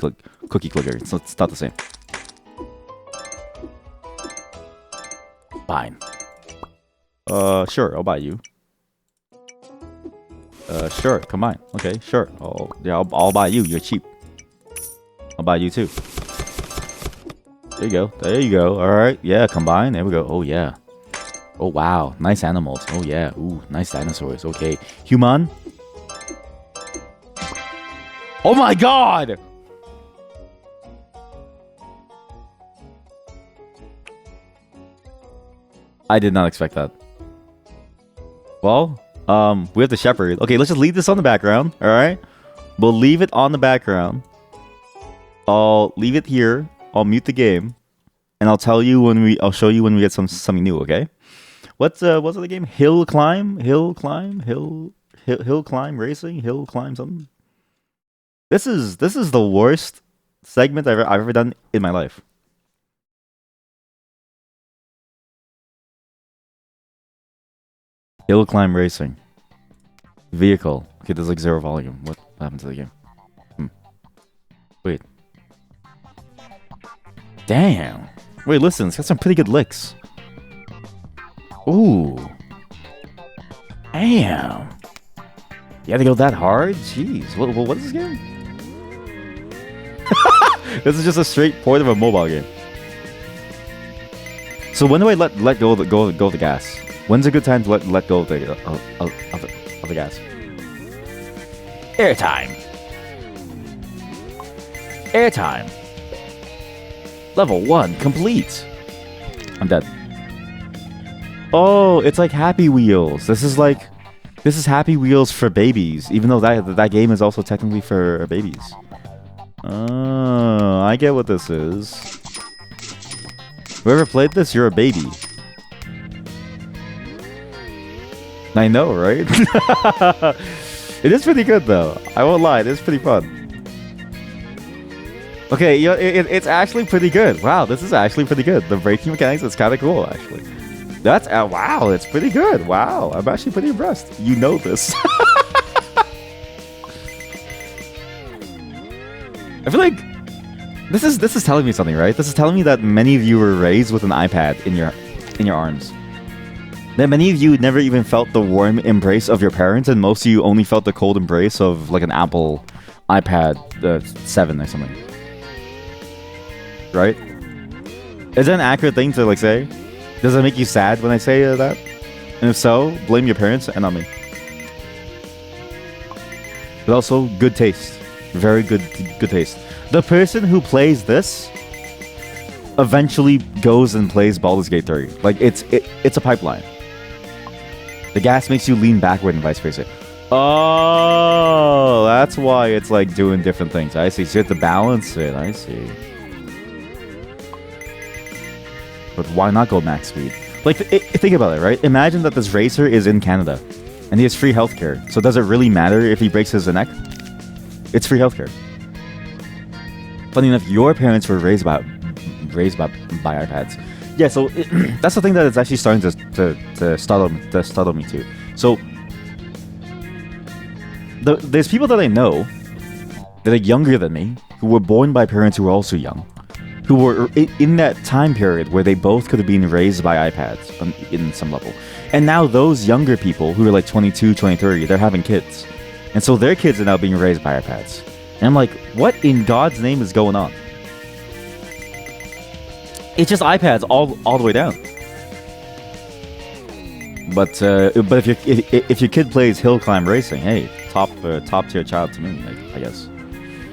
Speaker 1: Clicker. It's not the same. Fine. Sure. I'll buy you. Sure. Come on. Okay. Sure. Oh, yeah. I'll buy you. You're cheap. I'll buy you too. There you go. There you go. All right. Yeah. Combine. There we go. Oh yeah. Oh wow, nice animals. Oh yeah, ooh, nice dinosaurs. Okay, human. Oh my god! I did not expect that. Well, we have the shepherd. Okay, let's just leave this on the background. All right, we'll leave it on the background. I'll leave it here. I'll mute the game, and I'll tell you when I'll show you when we get something new. Okay. What's the game? Hill climb racing, hill climb something. This is the worst segment I've ever done in my life. Hill climb racing. Vehicle. Okay, there's like 0 volume. What happened to the game? Wait. Damn. Wait, listen, it's got some pretty good licks. Ooh. Damn. You had to go that hard? Jeez. What is this game? This is just a straight port of a mobile game. So when do I let go of the gas? When's a good time to let go of the gas? Airtime. Airtime. Level 1 complete. I'm dead. Oh, it's like Happy Wheels. This is Happy Wheels for babies, even though that game is also technically for babies. Oh, I get what this is. Whoever played this, you're a baby. I know, right? It is pretty good though. I won't lie, it is pretty fun. Okay, you know, it's actually pretty good. Wow, this is actually pretty good. The braking mechanics is kind of cool, actually. That's wow, it's pretty good. Wow, I'm actually pretty impressed. You know this. I feel like this is telling me something, right? This is telling me that many of you were raised with an iPad in your arms. That many of you never even felt the warm embrace of your parents, and most of you only felt the cold embrace of like an Apple iPad 7 or something. Right? Is that an accurate thing to like say? Does it make you sad when I say that? And if so, blame your parents and not me. But also, good taste. Very good taste. The person who plays this eventually goes and plays Baldur's Gate 3. Like, it's a pipeline. The gas makes you lean backward and vice versa. Oh, that's why it's like doing different things. I see. So you have to balance it. I see. But why not go max speed? Like, think about it, right? Imagine that this racer is in Canada, and he has free healthcare. So does it really matter if he breaks his neck? It's free healthcare. Funny enough, your parents were raised by iPads. Yeah, so that's the thing that is actually starting to startle me too. So there's people that I know that are younger than me who were born by parents who were also young, who were in that time period where they both could have been raised by iPads in some level. And now those younger people who are like 22, 20, they're having kids. And so their kids are now being raised by iPads. And I'm like, what in God's name is going on? It's just iPads all the way down. But if your kid plays hill climb racing, hey, top tier child to me, I guess.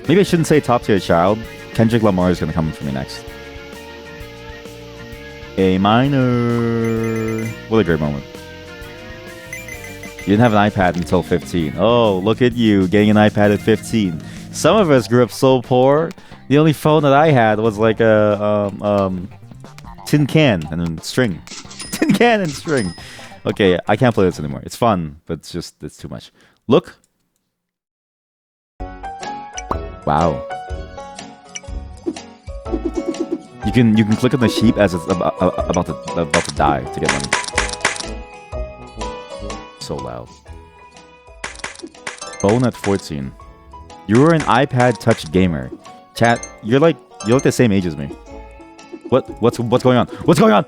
Speaker 1: Maybe I shouldn't say top tier child. Kendrick Lamar is gonna come for me next. A minor. What a great moment. You didn't have an iPad until 15. Oh, look at you getting an iPad at 15. Some of us grew up so poor. The only phone that I had was like a tin can and string. Tin can and string. Okay, I can't play this anymore. It's fun, but it's too much. Look. Wow. You can click on the sheep as it's about to die to get money. So loud. Bone at 14. You were an iPad Touch gamer. Chat, you're like the same age as me. What's going on? What's going on?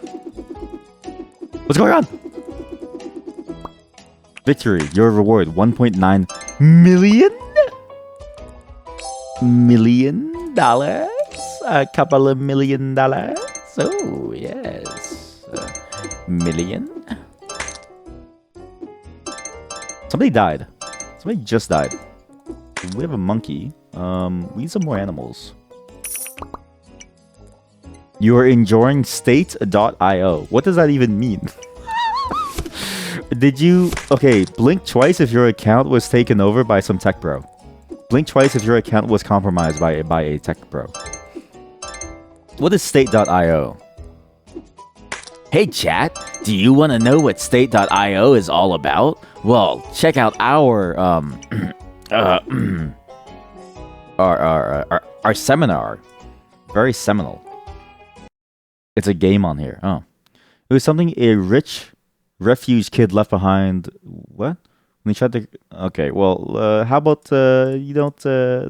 Speaker 1: What's going on? Victory, your reward, 1.9 million dollars. A couple of $1 million. Oh yes, million. Somebody died. Somebody just died. We have a monkey. We need some more animals. You are enjoying state.io. What does that even mean? Did you... Okay, blink twice if your account was taken over by some tech bro. Blink twice if your account was compromised by a tech bro. What is state.io? Hey chat, do you want to know what state.io is all about? Well, check out our our seminar. Very seminal. It's a game on here. Oh. It was something a rich refuge kid left behind. What? When he tried to... Okay, well, how about you don't...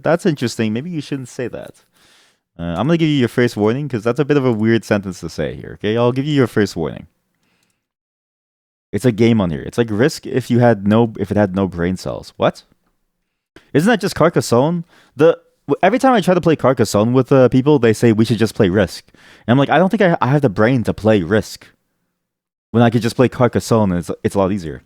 Speaker 1: that's interesting. Maybe you shouldn't say that. I'm going to give you your first warning because that's a bit of a weird sentence to say here. Okay, I'll give you your first warning. It's a game on here. It's like Risk if it had no brain cells. What? Isn't that just Carcassonne? Every time I try to play Carcassonne with people, they say we should just play Risk. And I'm like, I don't think I have the brain to play Risk. When I could just play Carcassonne, and it's a lot easier.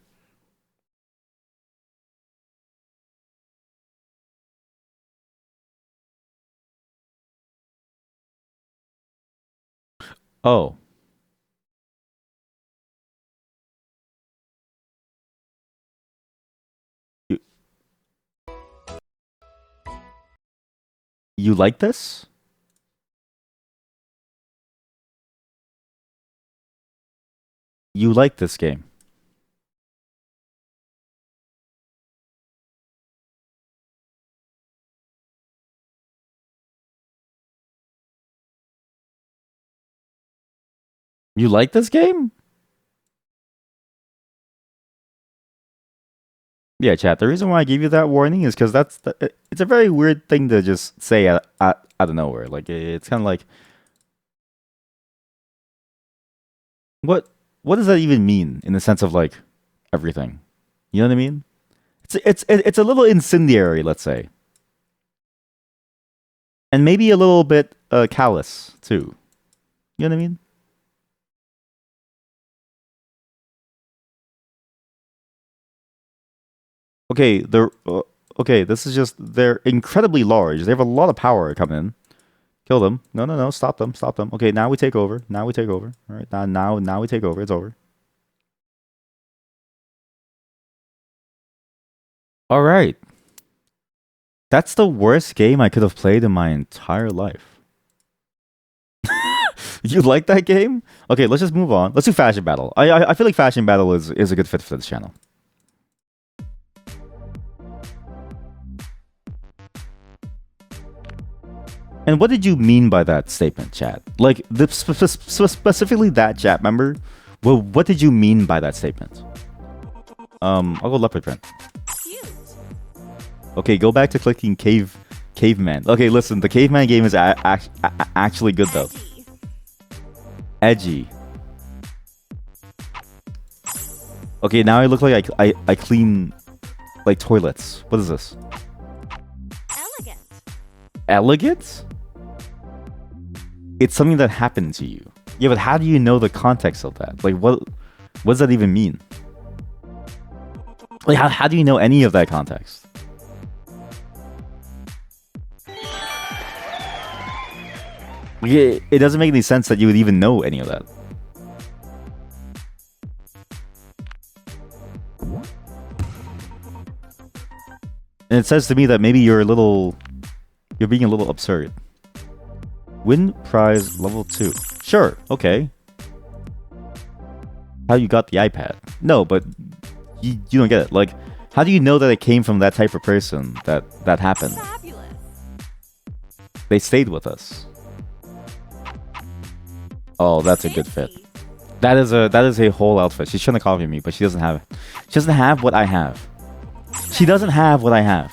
Speaker 1: Oh. You, you like this? You like this game? You like this game? Yeah, chat. The reason why I gave you that warning is because it's a very weird thing to just say out of nowhere. Like it's kind of like what does that even mean in the sense of like everything? You know what I mean? It's a little incendiary, let's say, and maybe a little bit callous too. You know what I mean? Okay, okay. This is just they're incredibly large. They have a lot of power coming in. Kill them. No, no, no. Stop them. Stop them. Okay, now we take over. Now we take over. All right. Now we take over. It's over. All right. That's the worst game I could have played in my entire life. You like that game? Okay, let's just move on. Let's do Fashion Battle. I feel like Fashion Battle is a good fit for this channel. And what did you mean by that statement, chat? Like, specifically that chat member? Well, what did you mean by that statement? I'll go leopard print. Okay, go back to clicking caveman. Okay, listen, the caveman game is actually good though. Edgy. Okay, now I look like I clean like toilets. What is this?
Speaker 2: Elegant.
Speaker 1: Elegant? It's something that happened to you. Yeah, but how do you know the context of that? Like, what does that even mean? Like, how do you know any of that context? Like, it doesn't make any sense that you would even know any of that. And it says to me that maybe you're being a little absurd. Win prize level 2. Sure, okay. How you got the iPad? No, but you don't get it. Like, how do you know that it came from that type of person that happened?
Speaker 2: Fabulous.
Speaker 1: They stayed with us. Oh, that's a good fit. That is a whole outfit. She's trying to copy me, but she doesn't have it. She doesn't have what I have. She doesn't have what I have.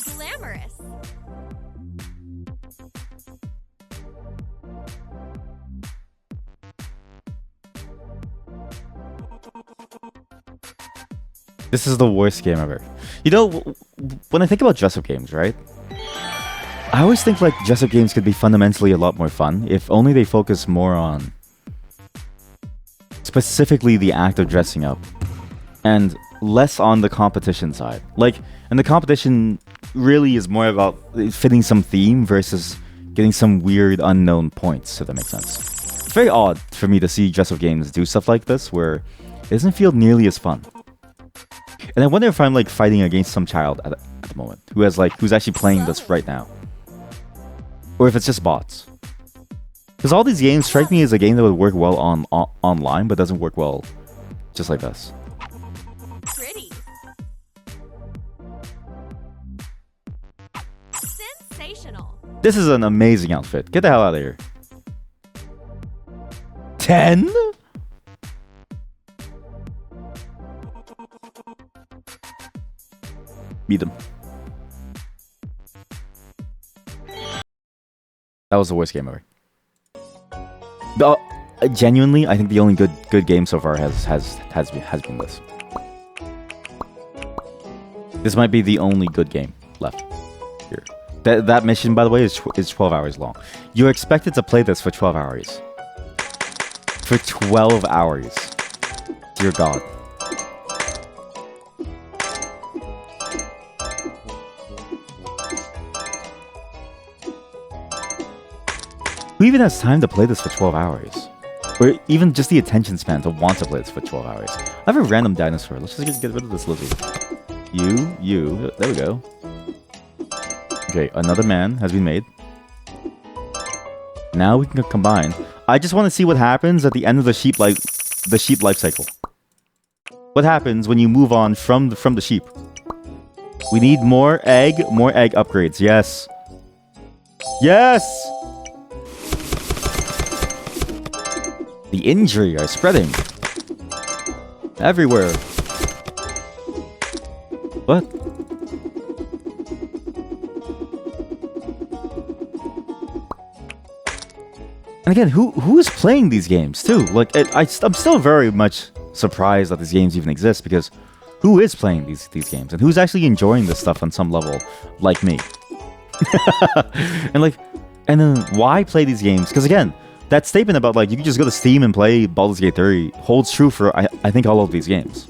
Speaker 2: Glamorous.
Speaker 1: This is the worst game ever. You know, when I think about dress-up games, right? I always think like dress-up games could be fundamentally a lot more fun if only they focus more on specifically the act of dressing up and less on the competition side. Like, and the competition really is more about fitting some theme versus getting some weird unknown points, if that makes sense. It's very odd for me to see dress-up games do stuff like this where it doesn't feel nearly as fun. And I wonder if I'm like fighting against some child at the moment who's actually playing this right now. Or if it's just bots. Because all these games strike me as a game that would work well online, but doesn't work well just like this.
Speaker 2: Pretty. Sensational.
Speaker 1: This is an amazing outfit. Get the hell out of here. 10? Beat them. That was the worst game ever. Genuinely, I think the only good game so far has been this. This might be the only good game left here. That mission, by the way, is 12 hours long. You're expected to play this for 12 hours. For 12 hours. Dear God. Who even has time to play this for 12 hours? Or even just the attention span to want to play this for 12 hours. I have a random dinosaur. Let's just get rid of this lizard. You. There we go. Okay, another man has been made. Now we can combine. I just want to see what happens at the end of the sheep life cycle. What happens when you move on from the sheep? We need more egg upgrades. Yes. Yes! The injury are spreading everywhere. What? And again, who is playing these games too? Like, I'm still very much surprised that these games even exist because who is playing these games and who's actually enjoying this stuff on some level, like me? and then why play these games? Because again, that statement about like you can just go to Steam and play Baldur's Gate 3 holds true for I think all of these games.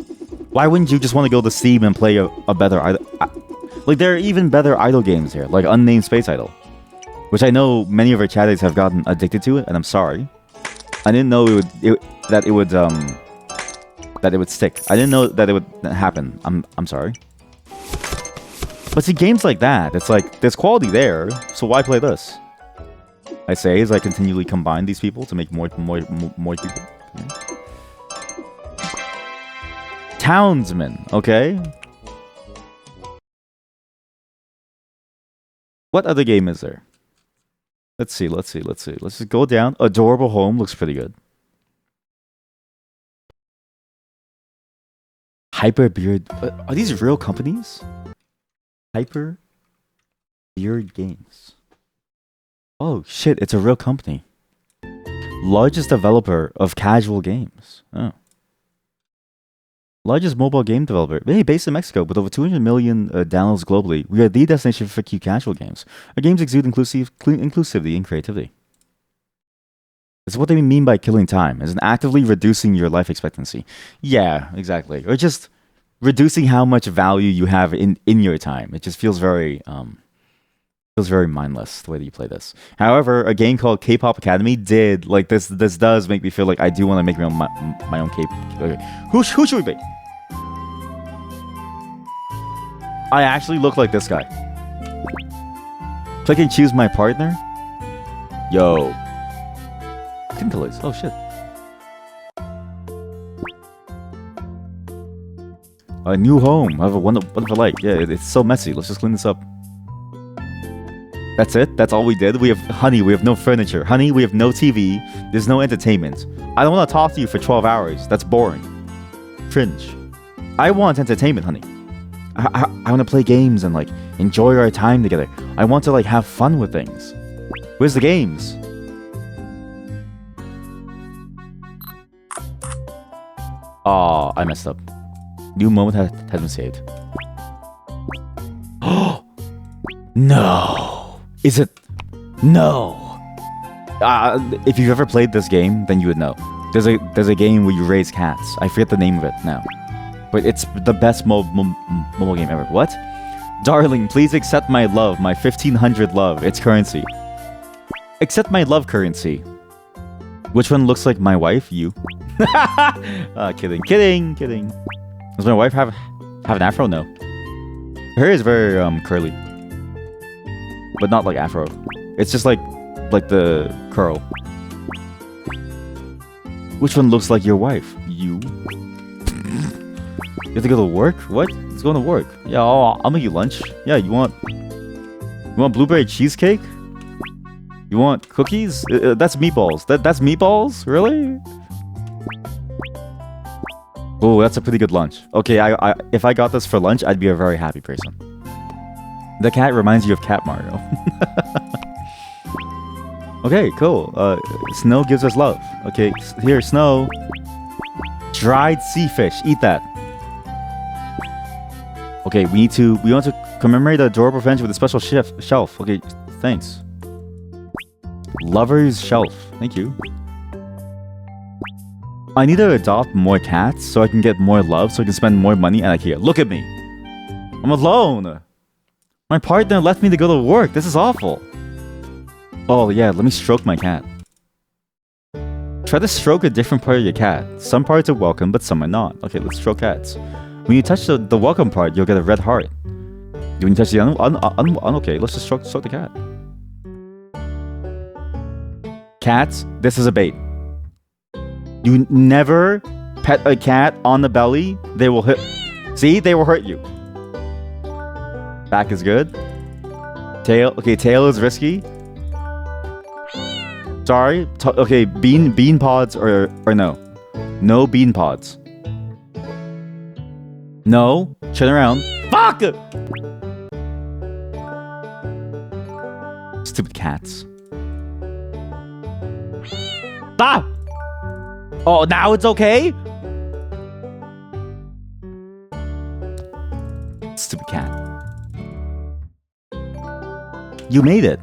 Speaker 1: Why wouldn't you just want to go to Steam and play a better like there are even better idle games here, like Unnamed Space Idol, which I know many of our chatties have gotten addicted to it, and I'm sorry. I didn't know that it would stick. I didn't know that it would happen. I'm sorry. But see, games like that, it's like there's quality there, so why play this? I say as I continually combine these people to make more people. Townsman, okay. What other game is there? Let's see. Let's just go down. Adorable Home looks pretty good. Hyper Beard. Are these real companies? Hyper Beard Games. Oh shit, it's a real company. Largest developer of casual games. Oh. Largest mobile game developer. Hey, based in Mexico with over 200 million downloads globally, we are the destination for cute casual games. Our games exude inclusivity and creativity. This is what they mean by killing time, is actively reducing your life expectancy. Yeah, exactly. Or just reducing how much value you have in your time. It just feels very mindless the way that you play this. However, a game called K-Pop Academy did like this does make me feel like I do want to make my own K-pop. Okay. Who should we be? I actually look like this guy. Click and choose my partner. Yo. Tinkerlace. Oh shit. A new home. I have a wonderful light. Yeah, it's so messy. Let's just clean this up. That's it? That's all we did? We have no furniture. Honey, we have no TV. There's no entertainment. I don't want to talk to you for 12 hours. That's boring. Cringe. I want entertainment, honey. I want to play games and like enjoy our time together. I want to like have fun with things. Where's the games? Oh, I messed up. New moment has been saved. Oh no! Is it? No. If you've ever played this game, then you would know. There's a game where you raise cats. I forget the name of it now, but it's the best mobile game ever. What? Darling, please accept my love, my 1500 love. It's currency. Accept my love currency. Which one looks like my wife? You. Kidding. Does my wife have an afro? No. Her hair is very curly, but not like afro. It's just like the curl. Which one looks like your wife? You. You have to go to work? What? Let's go to work. Yeah, I'll make you lunch. Yeah, you want blueberry cheesecake? You want cookies? That's meatballs. That's meatballs? Really? Oh, that's a pretty good lunch. Okay, if I got this for lunch, I'd be a very happy person. The cat reminds you of Cat Mario. Okay, cool. Snow gives us love. Okay, here, Snow. Dried sea fish. Eat that. Okay, we want to commemorate the adorable friendship with a special shelf. Okay, thanks. Lover's shelf. Thank you. I need to adopt more cats so I can get more love, so I can spend more money at IKEA. Look at me. I'm alone. My partner left me to go to work. This is awful. Oh yeah, let me stroke my cat. Try to stroke a different part of your cat. Some parts are welcome, but some are not. Okay, let's stroke cats. When you touch the welcome part, you'll get a red heart. When you touch the okay, let's just stroke the cat. Cats, this is a bait. You never pet a cat on the belly. They will hit. See, they will hurt you. Back is good. Tail, okay, tail is risky. Sorry. Okay, bean pods or no. No bean pods. No. Turn around. Fuck! Stupid cats. Stop! Oh, now it's okay? Stupid cat. You made it.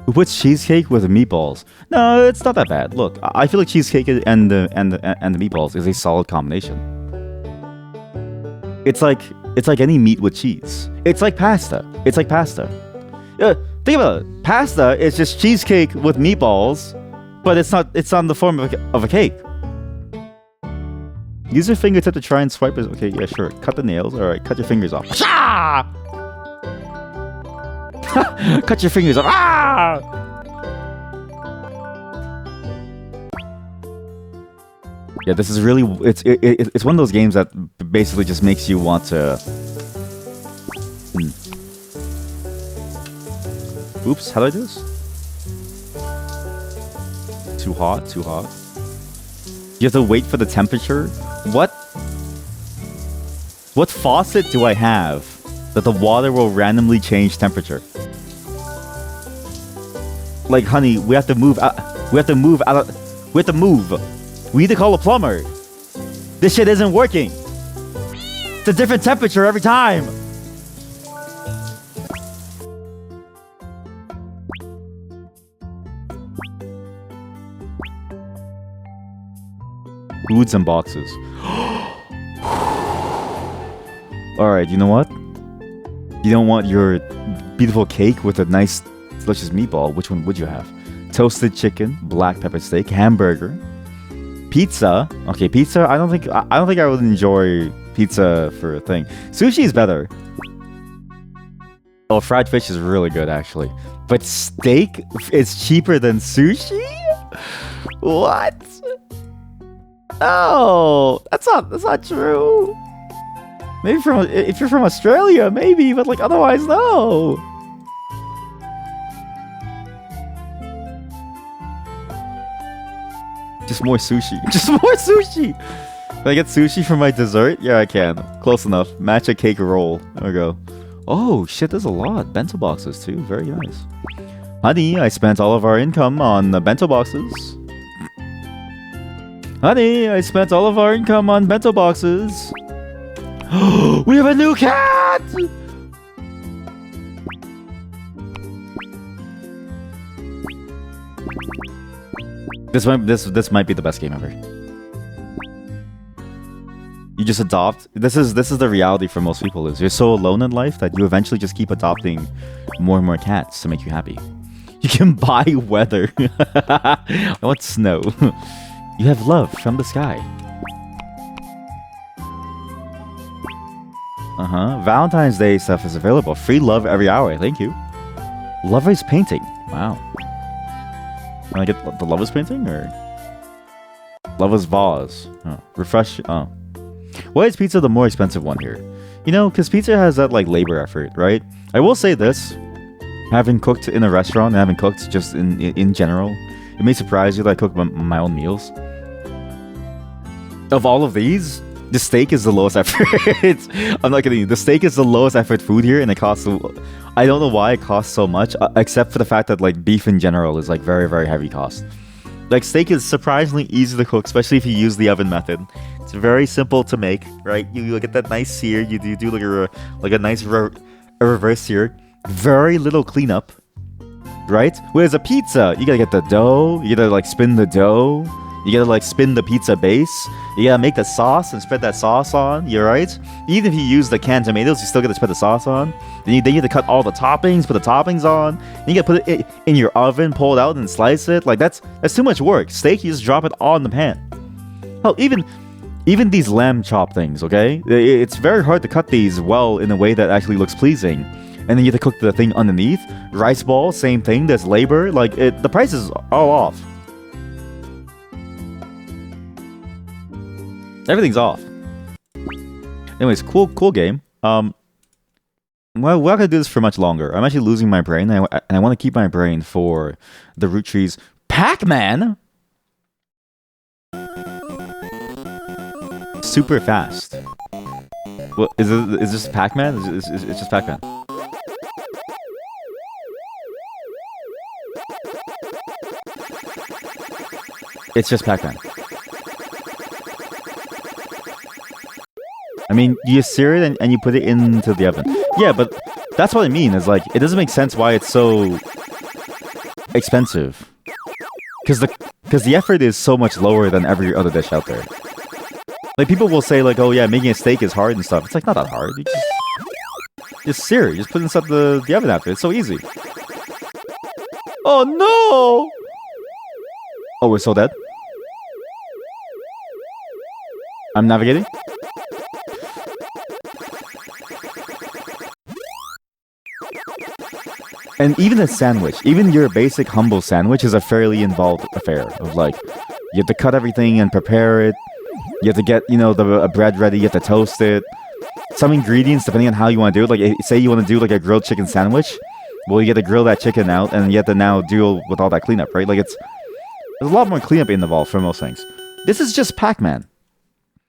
Speaker 1: Who puts cheesecake with meatballs? No, it's not that bad. Look, I feel like cheesecake and the meatballs is a solid combination. It's like any meat with cheese. It's like pasta. Think about it. Pasta is just cheesecake with meatballs, but it's not in the form of a cake. Use your fingertip to try and swipe it. Okay, yeah, sure. Cut the nails. All right, cut your fingers off. Cut your fingers off. Ah! Yeah, this is really it's one of those games that basically just makes you want to. Oops, how do I do this? Too hot, too hot. You have to wait for the temperature. What faucet do I have that the water will randomly change temperature? Like, honey, we have to move out. We have to move out. We have to move. We need to call a plumber. This shit isn't working. It's a different temperature every time. Foods and boxes. Alright, you know what? You don't want your beautiful cake with a nice, delicious meatball. Which one would you have? Toasted chicken, black pepper steak, hamburger, pizza. Okay, pizza. I don't think I would enjoy pizza for a thing. Sushi is better. Oh, fried fish is really good actually. But steak is cheaper than sushi? What? No, that's not true. Maybe if you're from Australia, maybe, but like otherwise, no. Just more sushi. Just more sushi. Can I get sushi for my dessert? Yeah, I can. Close enough. Matcha cake roll. There we go. Oh shit, there's a lot. Bento boxes too. Very nice. Honey, I spent all of our income on the bento boxes. Honey, I spent all of our income on bento boxes. We have a new cat! This might be the best game ever. You just adopt. This is the reality for most people. Is you're so alone in life that you eventually just keep adopting more and more cats to make you happy. You can buy weather. I want snow. You have love from the sky. Valentine's Day stuff is available. Free love every hour. Thank you. Lover's painting. Wow. Can I get the lover's painting or lover's vase? Oh, refresh. Oh. Why is pizza the more expensive one here? You know, because pizza has that like labor effort, right? I will say this. Having cooked in a restaurant and having cooked just in general, it may surprise you that I cook my own meals. Of all of these, the steak is the lowest effort. I'm not kidding you. The steak is the lowest effort food here, and it costs. I don't know why it costs so much, except for the fact that like beef in general is like very, very heavy cost. Like steak is surprisingly easy to cook, especially if you use the oven method. It's very simple to make, right? You get that nice sear. You do like a nice reverse sear. Very little cleanup, right? Whereas a pizza, you gotta get the dough. You gotta like spin the dough. You gotta like spin the pizza base. You gotta make the sauce and spread that sauce on. You're right. Even if you use the canned tomatoes, you still gotta spread the sauce on. Then you have to cut all the toppings, put the toppings on. Then you gotta put it in your oven, pull it out, and slice it. Like that's too much work. Steak, you just drop it on the pan. Hell, even these lamb chop things, okay? It's very hard to cut these well in a way that actually looks pleasing. And then you have to cook the thing underneath. Rice ball, same thing. There's labor. Like the price is all off. Everything's off. Anyways, cool game. Well, we're not gonna do this for much longer. I'm actually losing my brain, and I want to keep my brain for the root trees. Pac-Man. Super fast. What is it? Is this Pac-Man? It's just Pac-Man. It's just Pac-Man. I mean, you sear it and you put it into the oven. Yeah, but that's what I mean. Is like it doesn't make sense why it's so expensive. Because the effort is so much lower than every other dish out there. Like people will say like, oh yeah, making a steak is hard and stuff. It's like not that hard. You just sear it. You just put it inside the oven after. It's so easy. Oh no! Oh, we're so dead. I'm navigating. And even a sandwich, even your basic humble sandwich is a fairly involved affair of like, you have to cut everything and prepare it. You have to get, the bread ready. You have to toast it. Some ingredients, depending on how you want to do it. Like, say you want to do like a grilled chicken sandwich. Well, you get to grill that chicken out, and you have to now deal with all that cleanup, right? Like, there's a lot more cleanup involved for most things. This is just Pac-Man.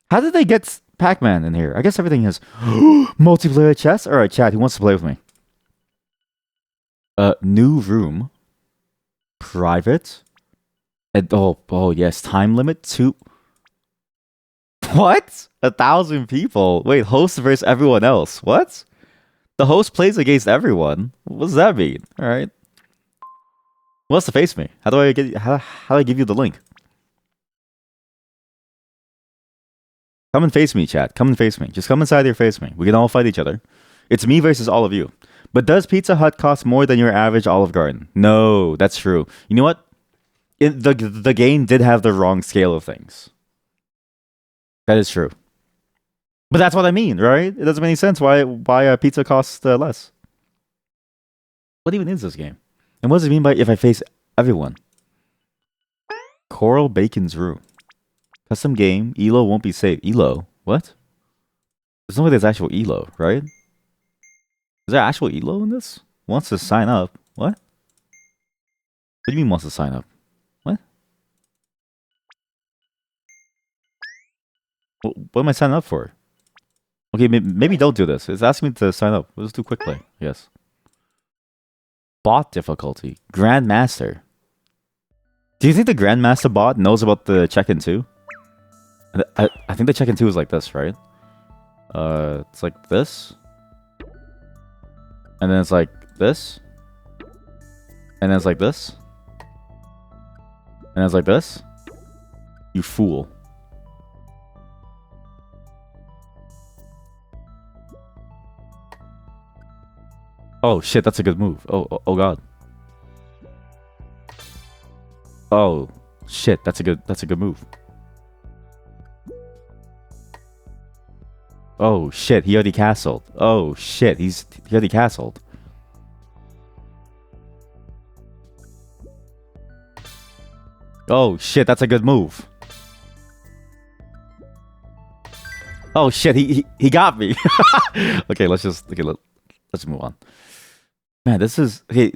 Speaker 1: How did they get Pac-Man in here? I guess everything is multiplayer chess. All right, chat. Who wants to play with me? New room, private, and oh yes, time limit 2. What? 1,000 people? Wait, host versus everyone else? What? The host plays against everyone. What does that mean? All right. Who wants to face me? How do I get? How do I give you the link? Come and face me, chat. Come and face me. Just come inside here, face me. We can all fight each other. It's me versus all of you. But does Pizza Hut cost more than your average Olive Garden? No, that's true. You know what? The game did have the wrong scale of things. That is true. But that's what I mean, right? It doesn't make any sense why pizza costs less. What even is this game? And what does it mean by if I face everyone? Coral Bacon's Room. Custom game. ELO won't be saved. ELO? What? There's no way there's actual ELO, right? Is there actual ELO in this? Wants to sign up. What? What do you mean wants to sign up? What? What am I signing up for? Okay, maybe don't do this. It's asking me to sign up. Let's do quick play. Yes. Bot difficulty. Grandmaster. Do you think the Grandmaster bot knows about the check-in too? I think the check-in too is like this, right? It's like this. And then it's like this. And then it's like this. And then it's like this. You fool. Oh shit, that's a good move. Oh god. Oh shit, that's a good move. Oh shit, he already castled. Oh shit, he already castled. Oh shit, that's a good move. Oh shit, he got me. Okay, let's move on. Man, this is okay.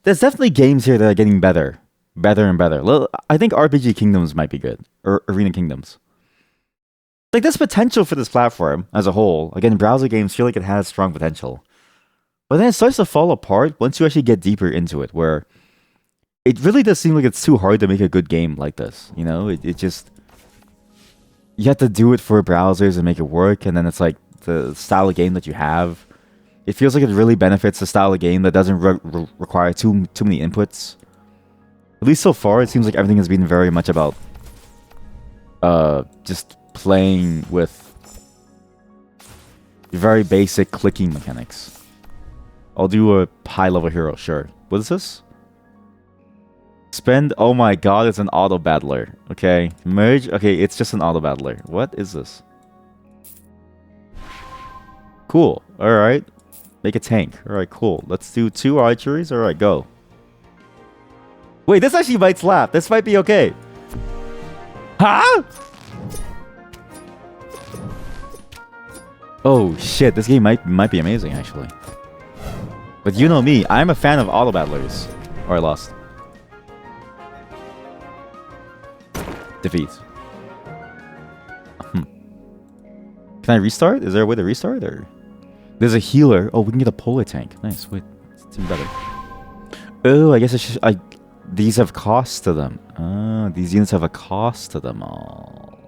Speaker 1: There's definitely games here that are getting better and better. I think RPG Kingdoms might be good, or Arena Kingdoms. Like, there's potential for this platform as a whole. Again, browser games feel like it has strong potential, but then it starts to fall apart once you actually get deeper into it. Where it really does seem like it's too hard to make a good game like this. You know, it just you have to do it for browsers and make it work, and then it's like the style of game that you have. It feels like it really benefits the style of game that doesn't require too many inputs. At least so far, it seems like everything has been very much about just playing with very basic clicking mechanics. I'll do a high-level hero, sure. What is this? Spend, oh my god, it's an auto battler. Okay, merge, okay, it's just an auto battler. What is this? Cool, alright. Make a tank. Alright, cool. Let's do 2 archeries. Alright, go. Wait, this actually might slap. This might be okay. Huh? Oh shit, this game might be amazing actually. But you know me, I'm a fan of auto battlers. Or I lost. Defeat. Can I restart? Is there a way to restart or? There's a healer. Oh, we can get a polar tank. Nice. Wait, it's even better. Oh, I guess these have costs to them. These units have a cost to them all.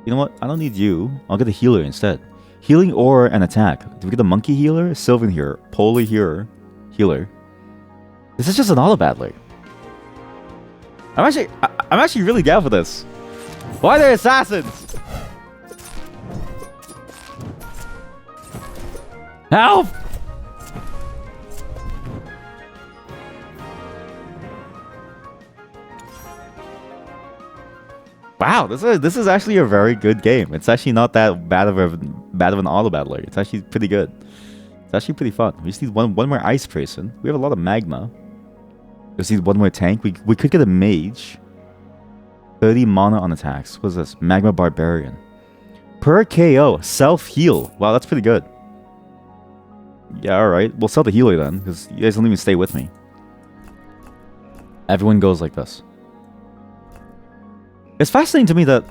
Speaker 1: You know what? I don't need you. I'll get a healer instead. Healing or an attack. Do we get a monkey healer? Sylvan healer. Polar healer. This is just an auto battler. I'm actually really down for this. Why are they assassins? Help! Wow, this is actually a very good game. It's actually not that bad of an auto battler. It's actually pretty good. It's actually pretty fun. We just need one more ice person. We have a lot of magma. We just need one more tank. We could get a mage. 30 mana on attacks. What's this? Magma Barbarian. Per KO. Self-heal. Wow, that's pretty good. Yeah, alright. We'll sell the healer then, because you guys don't even stay with me. Everyone goes like this. It's fascinating to me that...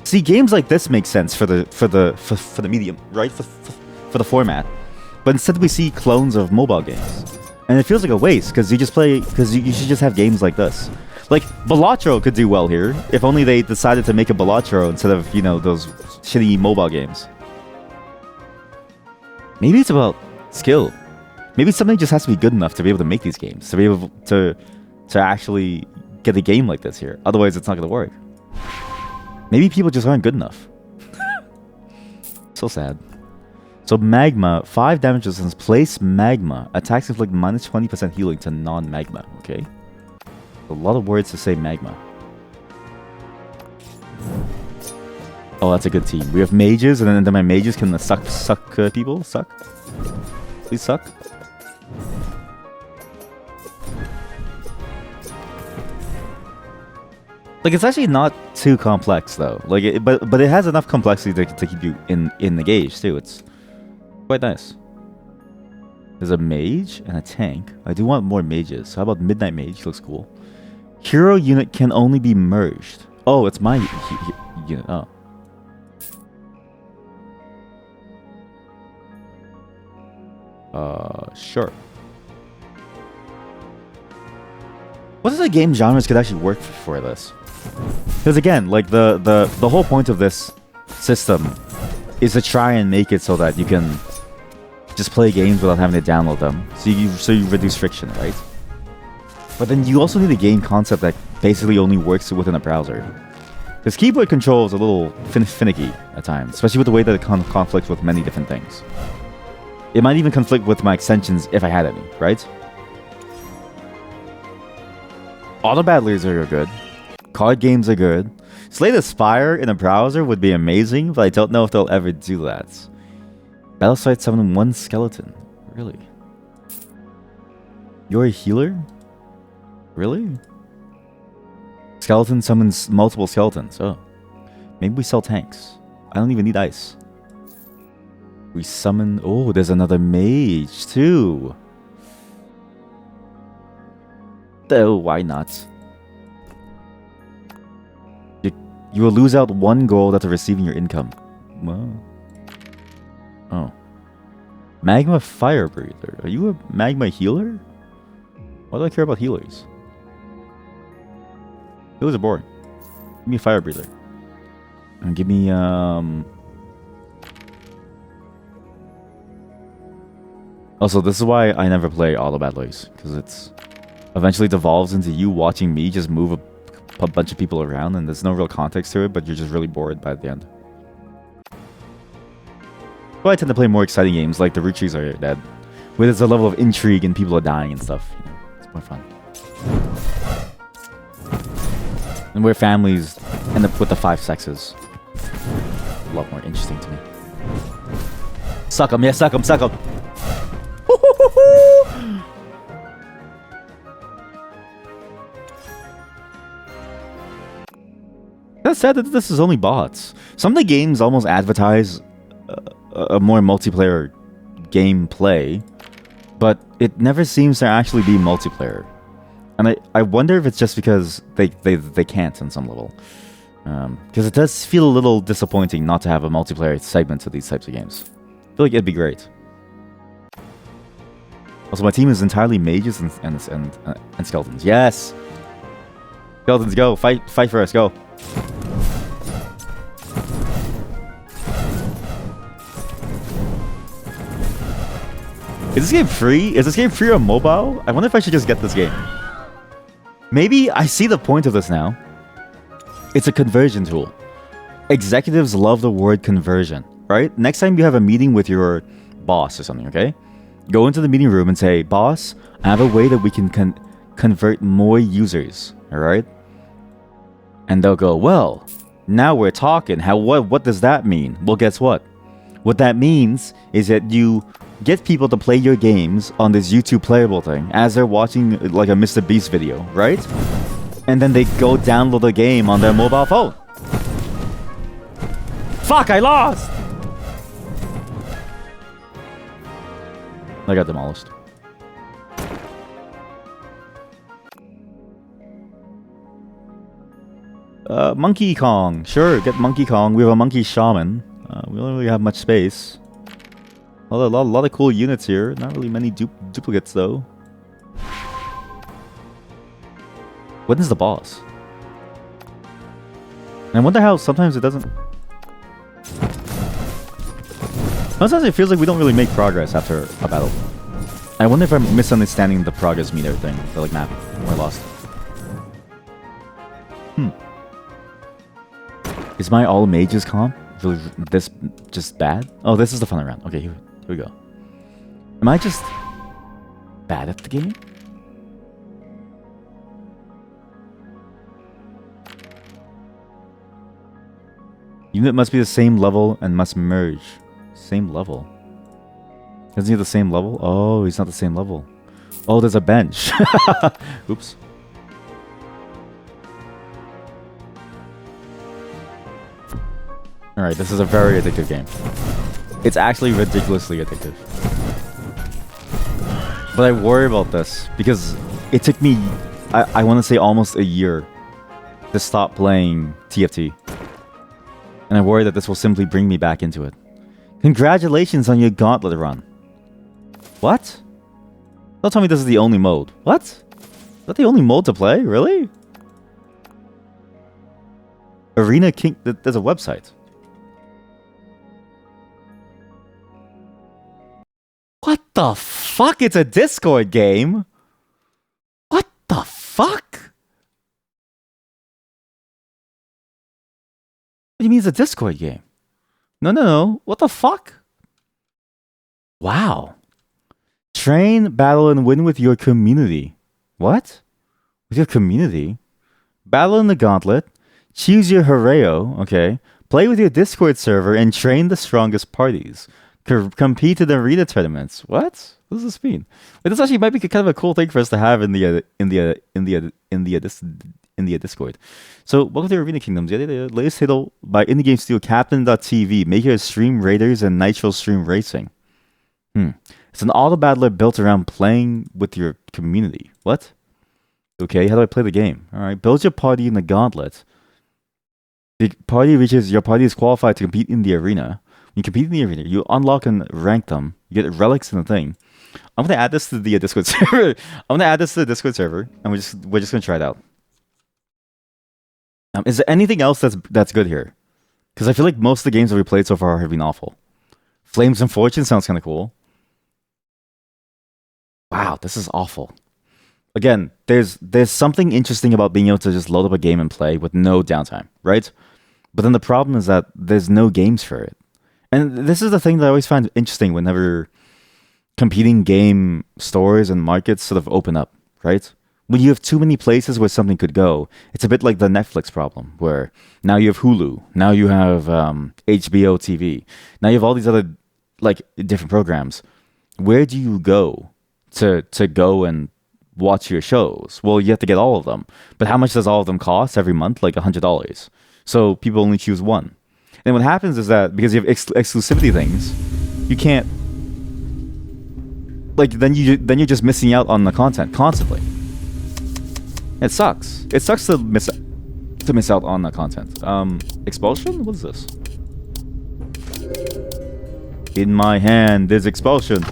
Speaker 1: See, games like this make sense for the medium, right? For the format. But instead we see clones of mobile games. And it feels like a waste, because you should just have games like this. Like, Balatro could do well here, if only they decided to make a Balatro instead of, you know, those shitty mobile games. Maybe it's about skill. Maybe something just has to be good enough to be able to make these games, to be able to actually get a game like this here. Otherwise, it's not going to work. Maybe people just aren't good enough. So sad. So Magma, 5 damage resistance, place Magma. Attacks inflict minus 20% healing to non-Magma. Okay. A lot of words to say Magma. Oh, that's a good team. We have mages, and then my mages can suck people. Suck. Please suck. Like, it's actually not too complex though. Like, but it has enough complexity to keep you in the gauge too. It's quite nice. There's a mage and a tank. I do want more mages. How about Midnight Mage? Looks cool. Hero unit can only be merged. Oh, it's my unit. Oh. Sure. What other game genres could actually work for this? Because again, like the whole point of this system is to try and make it so that you can just play games without having to download them. So you reduce friction, right? But then you also need a game concept that basically only works within a browser. Because keyboard control is a little finicky at times, especially with the way that it conflicts with many different things. It might even conflict with my extensions if I had any, right? Auto battlers are good. Card games are good. Slay the Spire in a browser would be amazing, but I don't know if they'll ever do that. Battlesite summon 1 skeleton. Really? You're a healer? Really? Skeleton summons multiple skeletons. Oh. Maybe we sell tanks. I don't even need ice. We summon... Oh, there's another mage, too. Oh, why not? You will lose out 1 gold after receiving your income. Wow. Oh. Magma Fire Breather. Are you a Magma Healer? Why do I care about healers? Healers are boring. Give me a Fire Breather. And give me, Also, this is why I never play Auto Battlers. Because it's... Eventually devolves into you watching me just move a bunch of people around, and there's no real context to it, but you're just really bored by the end. Well, I tend to play more exciting games, like the root trees are dead, where there's a level of intrigue and people are dying and stuff. You know, it's more fun. And where families end up with the 5 sexes. A lot more interesting to me. Suck 'em, yeah, suck 'em, suck 'em! That's sad that this is only bots. Some of the games almost advertise a more multiplayer gameplay, but it never seems to actually be multiplayer. And I wonder if it's just because they can't on some level. Because it does feel a little disappointing not to have a multiplayer segment to these types of games. I feel like it'd be great. Also, my team is entirely mages and skeletons. Yes! Skeletons, go! Fight for us, go! Is this game free? Is this game free on mobile? I wonder if I should just get this game. Maybe I see the point of this now. It's a conversion tool. Executives love the word conversion, right? Next time you have a meeting with your boss or something, okay? Go into the meeting room and say, boss, I have a way that we can convert more users, alright? And they'll go, well, now we're talking. What does that mean? Well, guess what? What that means is that you get people to play your games on this YouTube playable thing as they're watching like a Mr. Beast video, right? And then they go download the game on their mobile phone. Fuck, I lost! I got demolished. Monkey Kong. Sure, get Monkey Kong. We have a Monkey Shaman. We don't really have much space. A lot of cool units here. Not really many duplicates, though. When is the boss? And I wonder how sometimes it doesn't... Sometimes it feels like we don't really make progress after a battle. I wonder if I'm misunderstanding the progress meter thing. The like map. We're lost. Is my all mages comp really this just bad? Oh, this is the final round. Okay, here we go. Am I just bad at the game? Unit must be the same level and must merge. Same level. Isn't he the same level? Oh, he's not the same level. Oh, there's a bench. Oops. Alright, this is a very addictive game. It's actually ridiculously addictive. But I worry about this because it took me, I want to say almost a year to stop playing TFT. And I worry that this will simply bring me back into it. Congratulations on your gauntlet run. What? Don't tell me this is the only mode. What? Is that the only mode to play? Really? Arena King... There's a website. What the fuck? It's a Discord game? What the fuck? What do you mean it's a Discord game? No. What the fuck? Wow. Train, battle, and win with your community. What? With your community? Battle in the gauntlet. Choose your Horeo. Okay. Play with your Discord server and train the strongest parties. Compete in arena tournaments. What? What does this mean? Wait, this actually might be kind of a cool thing for us to have in the Discord. So, welcome to Arena Kingdoms. The latest title by Indie Game Studio Captain.tv. Make it stream Raiders and Nitro Stream Racing. It's an auto battler built around playing with your community. What? Okay, how do I play the game? Alright, build your party in the gauntlet. Your party is qualified to compete in the arena. When you compete in the arena, you unlock and rank them. You get relics in the thing. I'm gonna add this to the Discord server. And we're just gonna try it out. Is there anything else that's good here? Because I feel like most of the games that we played so far have been awful. Flames and Fortune sounds kind of cool. Wow, this is awful. Again, there's something interesting about being able to just load up a game and play with no downtime, right? But then the problem is that there's no games for it. And this is the thing that I always find interesting whenever competing game stores and markets sort of open up, right? When you have too many places where something could go, it's a bit like the Netflix problem, where now you have Hulu, now you have HBO TV, now you have all these other like different programs. Where do you go to go and watch your shows? Well, you have to get all of them, but how much does all of them cost every month? Like $100. So people only choose one. And what happens is that because you have exclusivity things, you can't like then you're just missing out on the content constantly. It sucks. It sucks to miss out on the content. Expulsion? What is this? In my hand, there's expulsion.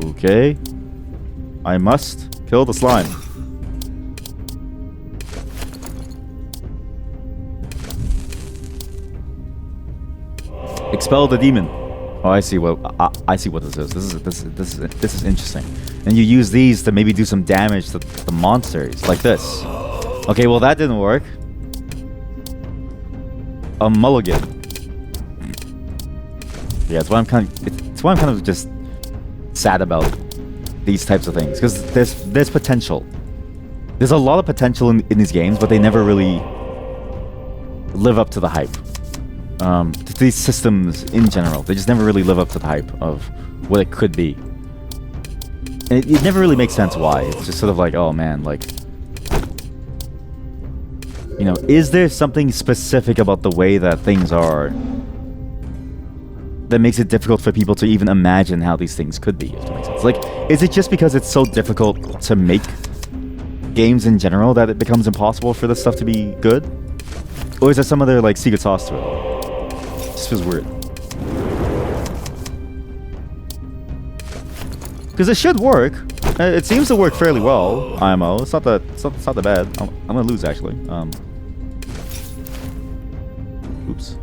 Speaker 1: Okay. I must kill the slime. Expel the demon. Oh, I see what this is. This is interesting. And you use these to maybe do some damage to the monsters, like this. Okay, well that didn't work. A mulligan. Yeah, it's why I'm kind of just sad about these types of things, because there's potential. There's a lot of potential in these games, but they never really live up to the hype. To these systems in general, they just never really live up to the hype of what it could be. And it never really makes sense why. It's just sort of like, oh man, like, you know, is there something specific about the way that things are that makes it difficult for people to even imagine how these things could be, if that makes sense? Like, is it just because it's so difficult to make games in general that it becomes impossible for this stuff to be good? Or is there some other, like, secret sauce to it? It just feels weird. Because it should work. It seems to work fairly well, IMO. It's not that bad. I'm gonna lose, actually. Oops.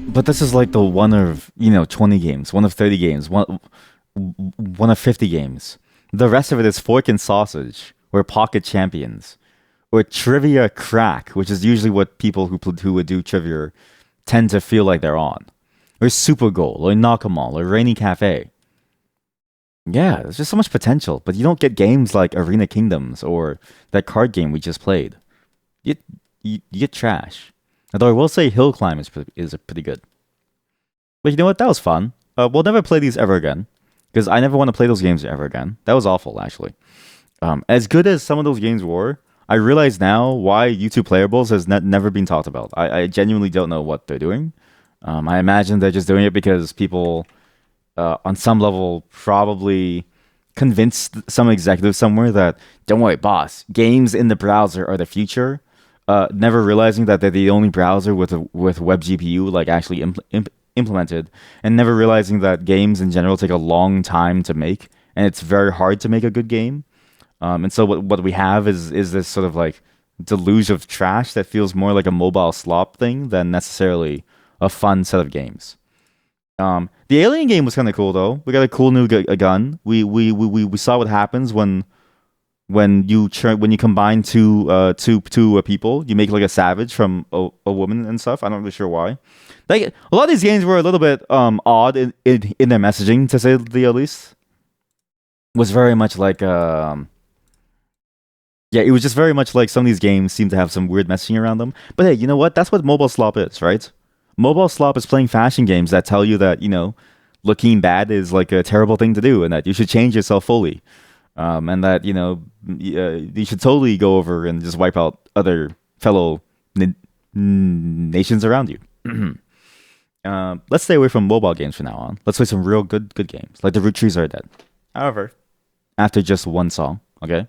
Speaker 1: But this is like the one of, 20 games, one of 30 games, one of 50 games. The rest of it is fork and sausage, or pocket champions, or trivia crack, which is usually what people who would do trivia tend to feel like they're on, or super goal, or knock 'em all, or rainy cafe. Yeah, there's just so much potential, but you don't get games like Arena Kingdoms or that card game we just played. You get trash. Although I will say Hill Climb is pretty good. But you know what? That was fun. We'll never play these ever again, because I never want to play those games ever again. That was awful, actually. As good as some of those games were, I realize now why YouTube Playables has never been talked about. I genuinely don't know what they're doing. I imagine they're just doing it because people, on some level, probably convinced some executive somewhere that, don't worry, boss, games in the browser are the future. Never realizing that they're the only browser with web GPU like actually implemented, and never realizing that games in general take a long time to make, and it's very hard to make a good game. And so what we have is this sort of like deluge of trash that feels more like a mobile slop thing than necessarily a fun set of games. The Alien game was kind of cool though. We got a cool new gun. We saw what happens when you combine two people. You make like a savage from a woman and stuff. I'm not really sure why. Like, a lot of these games were a little bit odd in their messaging, to say the least. Was very much like yeah, it was just very much like some of these games seem to have some weird messaging around them. But hey, you know what? That's what mobile slop is, right? Mobile slop is playing fashion games that tell you that, looking bad is like a terrible thing to do, and that you should change yourself fully. And that, you should totally go over and just wipe out other fellow nations around you. Let's stay away from mobile games from now on. Let's play some real good games, like The Root Trees Are Dead. However, after just one song, okay?